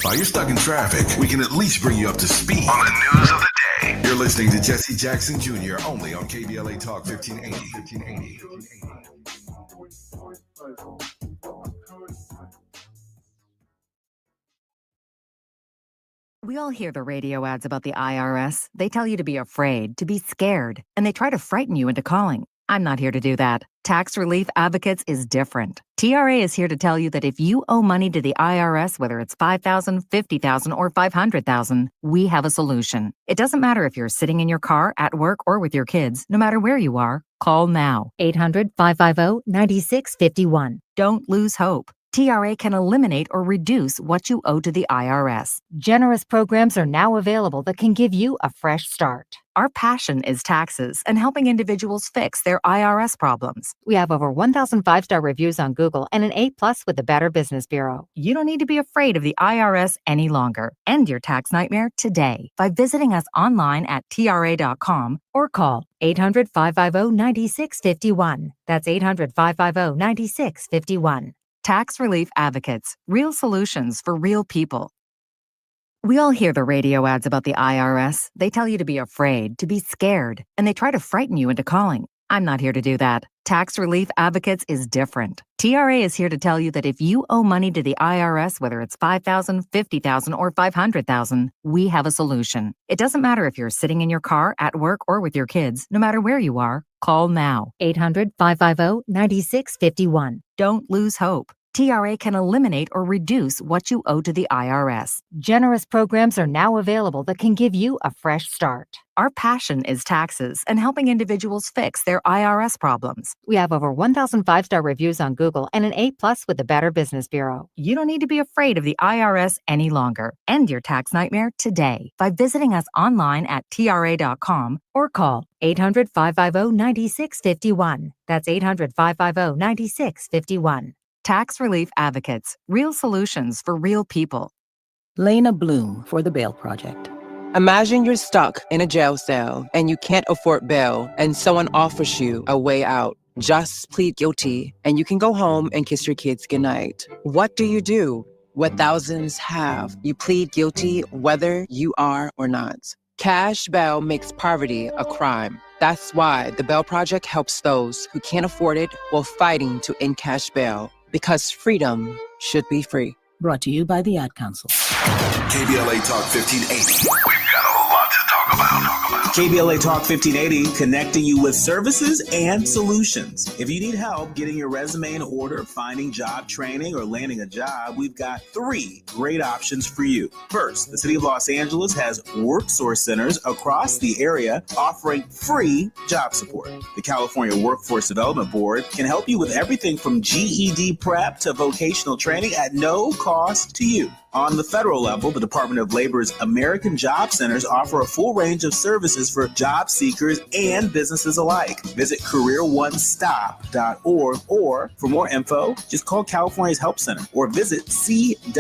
While you're stuck in traffic, we can at least bring you up to speed on the news of the day. You're listening to Jesse Jackson Jr. only on KBLA Talk 1580. We all hear the radio ads about the IRS. They tell you to be afraid, to be scared, and they try to frighten you into calling. I'm not here to do that. Tax Relief Advocates is different. TRA is here to tell you that if you owe money to the IRS, whether it's $5,000, $50,000, or $500,000, we have a solution. It doesn't matter if you're sitting in your car, at work, or with your kids. No matter where you are, call now. 800-550-9651. Don't lose hope. TRA can eliminate or reduce what you owe to the IRS. Generous programs are now available that can give you a fresh start. Our passion is taxes and helping individuals fix their IRS problems. We have over 1,000 5-star reviews on Google and an A+ with the Better Business Bureau. You don't need to be afraid of the IRS any longer. End your tax nightmare today by visiting us online at TRA.com or call 800-550-9651. That's 800-550-9651. Tax Relief Advocates, real solutions for real people. We all hear the radio ads about the IRS. They tell you to be afraid, to be scared, and they try to frighten you into calling. I'm not here to do that. Tax Relief Advocates is different. TRA is here to tell you that if you owe money to the IRS, whether it's $5,000, $50,000, or $500,000, we have a solution. It doesn't matter if you're sitting in your car, at work, or with your kids. No matter where you are, call now. 800-550-9651. Don't lose hope. TRA can eliminate or reduce what you owe to the IRS. Generous programs are now available that can give you a fresh start. Our passion is taxes and helping individuals fix their IRS problems. We have over 1,000 5-star reviews on Google and an A+ with the Better Business Bureau. You don't need to be afraid of the IRS any longer. End your tax nightmare today by visiting us online at TRA.com or call 800-550-9651. That's 800-550-9651. Tax Relief Advocates, real solutions for real people. Lena Bloom for the Bail Project. Imagine you're stuck in a jail cell and you can't afford bail and someone offers you a way out. Just plead guilty and you can go home and kiss your kids goodnight. What do you do? What thousands have. You plead guilty whether you are or not. Cash bail makes poverty a crime. That's why the Bail Project helps those who can't afford it while fighting to end cash bail. Because freedom should be free. Brought to you by the Ad Council. KBLA Talk 1580. We've got a lot to talk about. KBLA Talk 1580, connecting you with services and solutions. If you need help getting your resume in order, finding job training, or landing a job, we've got 3 great options for you. First, the City of Los Angeles has WorkSource centers across the area offering free job support. The California Workforce Development Board can help you with everything from GED prep to vocational training at no cost to you. On the federal level, the Department of Labor's American Job Centers offer a full range of services for job seekers and businesses alike. Visit careeronestop.org, or for more info, just call California's Help Center or visit cwdb.ca.gov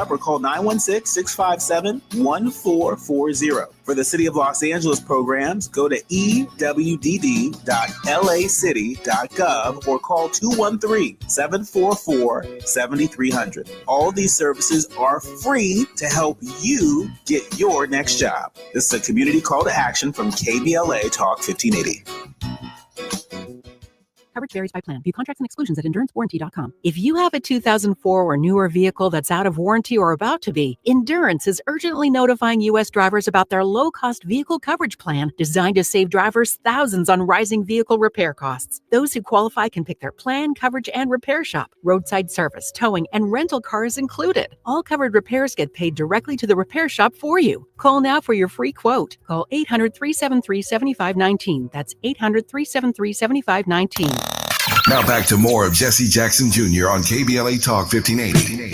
or call 916-657-1440. For the City of Los Angeles programs, go to ewdd.lacity.gov or call 213-744-7300. All these services are free to help you get your next job. This is a community call to action from KBLA Talk 1580. Coverage varies by plan. View contracts and exclusions at EnduranceWarranty.com. If you have a 2004 or newer vehicle that's out of warranty or about to be, Endurance is urgently notifying U.S. drivers about their low-cost vehicle coverage plan designed to save drivers thousands on rising vehicle repair costs. Those who qualify can pick their plan, coverage, and repair shop. Roadside service, towing, and rental cars included. All covered repairs get paid directly to the repair shop for you. Call now for your free quote. Call 800-373-7519. That's 800-373-7519. Now back to more of Jesse Jackson Jr. on KBLA Talk 1580.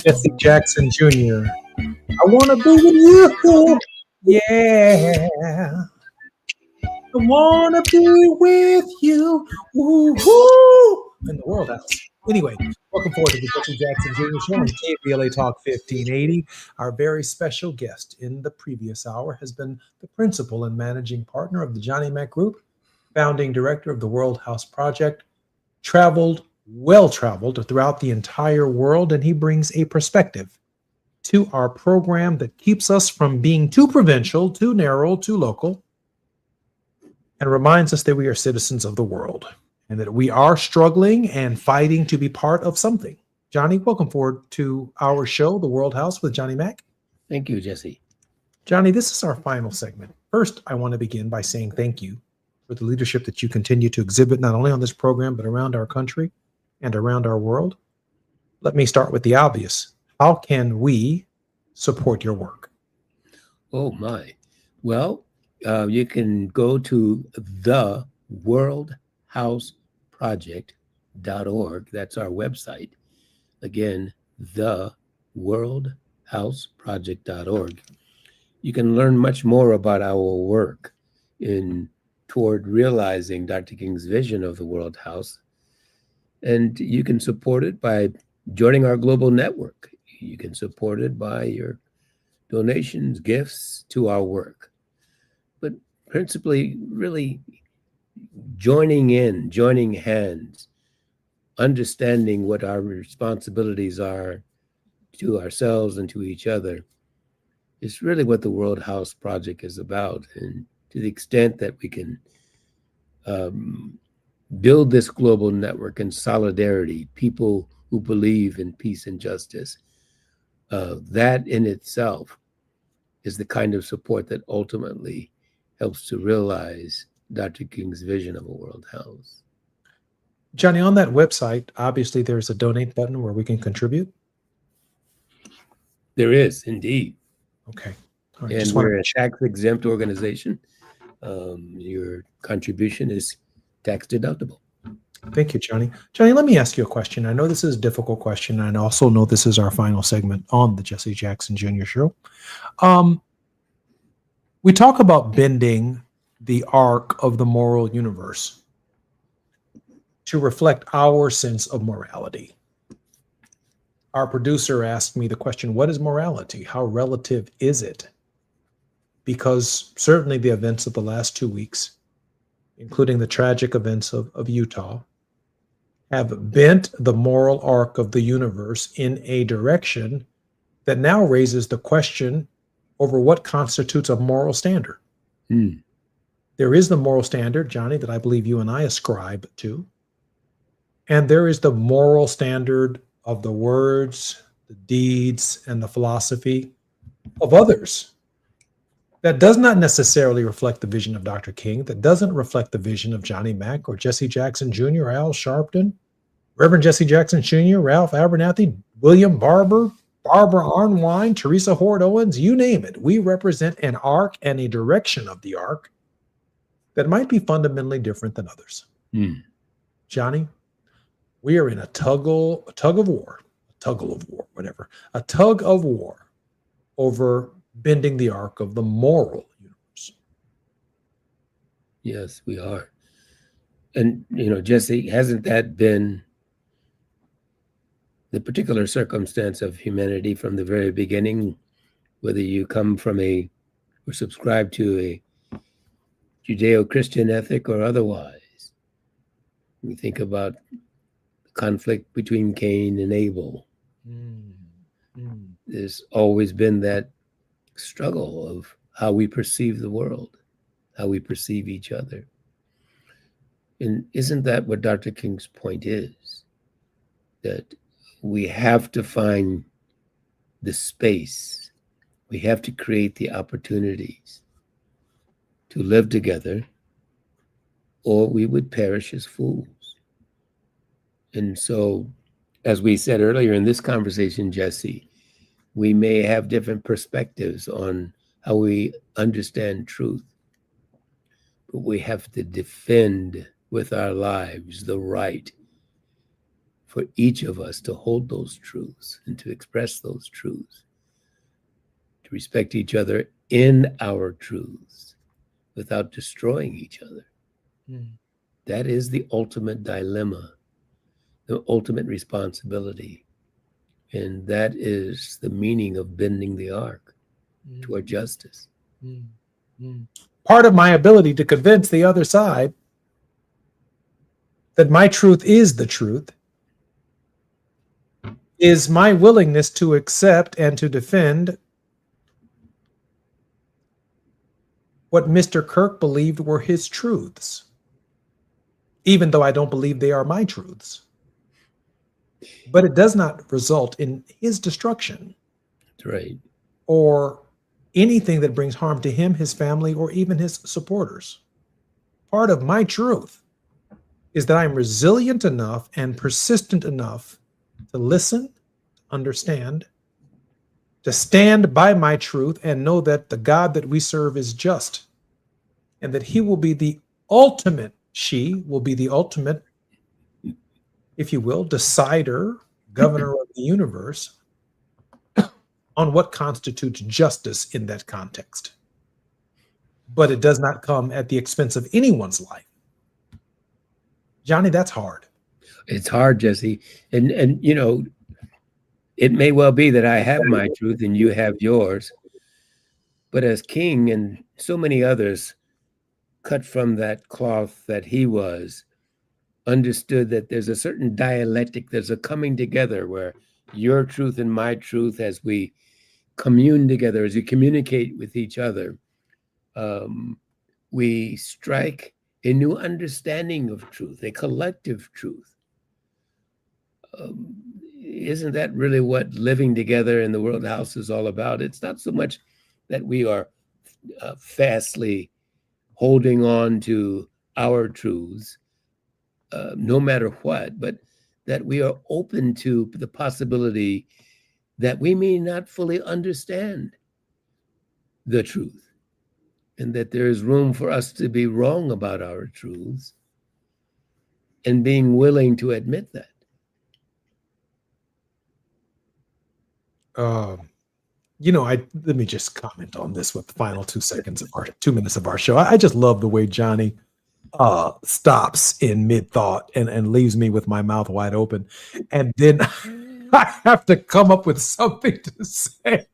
Jesse Jackson Jr. I want to be with you. Yeah. I want to be with you. Woo-hoo. In the World House. Anyway, welcome forward to the Jesse Jackson Jr. Show on KBLA Talk 1580. Our very special guest in the previous hour has been the principal and managing partner of the Johnny Mack Group, founding director of the World House Project, well-traveled throughout the entire world, and he brings a perspective to our program that keeps us from being too provincial, too narrow, too local, and reminds us that we are citizens of the world and that we are struggling and fighting to be part of something. Johnny, welcome forward to our show, The World House with Johnny Mack. Thank you, Jesse. Johnny, this is our final segment. First, I want to begin by saying thank you for the leadership that you continue to exhibit, not only on this program, but around our country and around our world. Let me start with the obvious. How can we support your work? Oh, my. Well, you can go to the worldhouseproject.org. That's our website. Again, the worldhouseproject.org. You can learn much more about our work toward realizing Dr. King's vision of the World House. And you can support it by joining our global network. You can support it by your donations, gifts to our work. But principally, really joining hands, understanding what our responsibilities are to ourselves and to each other is really what the World House Project is about. And to the extent that we can build this global network in solidarity, people who believe in peace and justice, that in itself is the kind of support that ultimately helps to realize Dr. King's vision of a world house. Johnny, on that website, obviously there's a donate button where we can contribute. There is indeed. Okay. Right, and we're a tax-exempt organization. Your contribution is tax deductible. Thank you, Johnny. Johnny, let me ask you a question. I know this is a difficult question, and I also know this is our final segment on the Jesse Jackson Jr. Show. We talk about bending the arc of the moral universe to reflect our sense of morality. Our producer asked me the question, what is morality? How relative is it? Because certainly the events of the last 2 weeks, including the tragic events of Utah, have bent the moral arc of the universe in a direction that now raises the question over what constitutes a moral standard. There is the moral standard, Johnny, that I believe you and I ascribe to. And there is the moral standard of the words, the deeds, and the philosophy of others. That does not necessarily reflect the vision of Dr. King, that doesn't reflect the vision of Johnny Mack or Jesse Jackson Jr., or Al Sharpton, Reverend Jesse Jackson Jr., Ralph Abernathy, William Barber, Barbara Arnwine, Teresa Hord Owens, you name it. We represent an arc and a direction of the arc that might be fundamentally different than others. Johnny, we are in a tug of war over bending the arc of the moral universe. Yes, we are. And, Jesse, hasn't that been the particular circumstance of humanity from the very beginning, whether you come from or subscribe to a Judeo-Christian ethic or otherwise? We think about the conflict between Cain and Abel. There's always been that struggle of how we perceive the world, how we perceive each other. And isn't that what Dr. King's point is? That we have to find the space, we have to create the opportunities to live together, or we would perish as fools. And so, as we said earlier in this conversation, Jesse, we may have different perspectives on how we understand truth, but we have to defend with our lives the right for each of us to hold those truths and to express those truths, to respect each other in our truths without destroying each other. That is the ultimate dilemma, the ultimate responsibility. And that is the meaning of bending the arc toward justice. Part of my ability to convince the other side that my truth is the truth is my willingness to accept and to defend what Mr. Kirk believed were his truths, even though I don't believe they are my truths. But it does not result in his destruction. That's right. Or anything that brings harm to him, his family, or even his supporters. Part of my truth is that I'm resilient enough and persistent enough to listen, understand, to stand by my truth and know that the God that we serve is just and that he will be the ultimate, she will be the ultimate, if you will, decider, governor of the universe on what constitutes justice in that context. But it does not come at the expense of anyone's life. Johnny, that's hard. It's hard, Jesse. And you know, it may well be that I have my truth and you have yours. But as King and so many others cut from that cloth that he was, understood that there's a certain dialectic, there's a coming together where your truth and my truth, as we commune together, as we communicate with each other, we strike a new understanding of truth, a collective truth. Isn't that really what living together in the World House is all about? It's not so much that we are fastly holding on to our truths, no matter what, but that we are open to the possibility that we may not fully understand the truth, and that there is room for us to be wrong about our truths, and being willing to admit that. You know, let me just comment on this with the final 2 minutes of our show. I just love the way Johnny stops in mid-thought and leaves me with my mouth wide open. And then I have to come up with something to say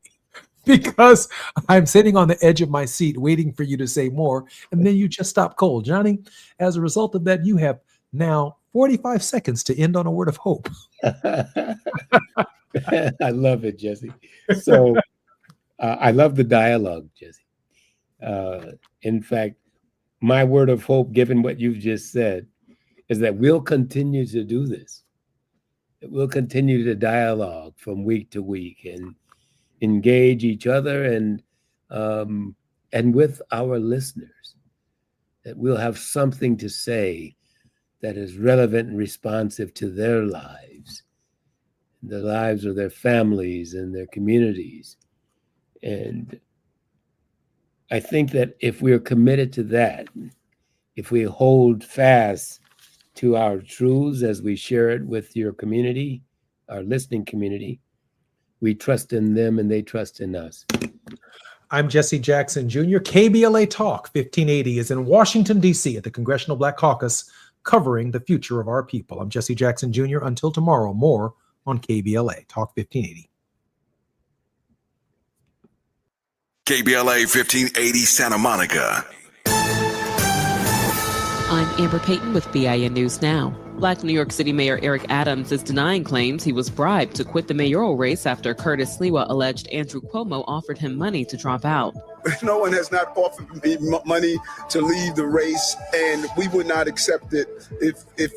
because I'm sitting on the edge of my seat waiting for you to say more. And then you just stop cold. Johnny, as a result of that, you have now 45 seconds to end on a word of hope. I love it, Jesse. So I love the dialogue, Jesse. In fact, my word of hope, given what you've just said, is that we'll continue to do this. We'll continue to dialogue from week to week and engage each other and with our listeners, that we'll have something to say that is relevant and responsive to their lives, the lives of their families and their communities. And I think that if we're committed to that, if we hold fast to our truths as we share it with your community, our listening community, we trust in them and they trust in us. I'm Jesse Jackson Jr. KBLA Talk 1580 is in Washington, D.C. at the Congressional Black Caucus, covering the future of our people. I'm Jesse Jackson Jr. Until tomorrow, more on KBLA Talk 1580. KBLA 1580 Santa Monica. I'm Amber Payton with BIN News Now. Black New York City Mayor Eric Adams is denying claims he was bribed to quit the mayoral race after Curtis Sliwa alleged Andrew Cuomo offered him money to drop out. No one has not offered me money to leave the race, and we would not accept it if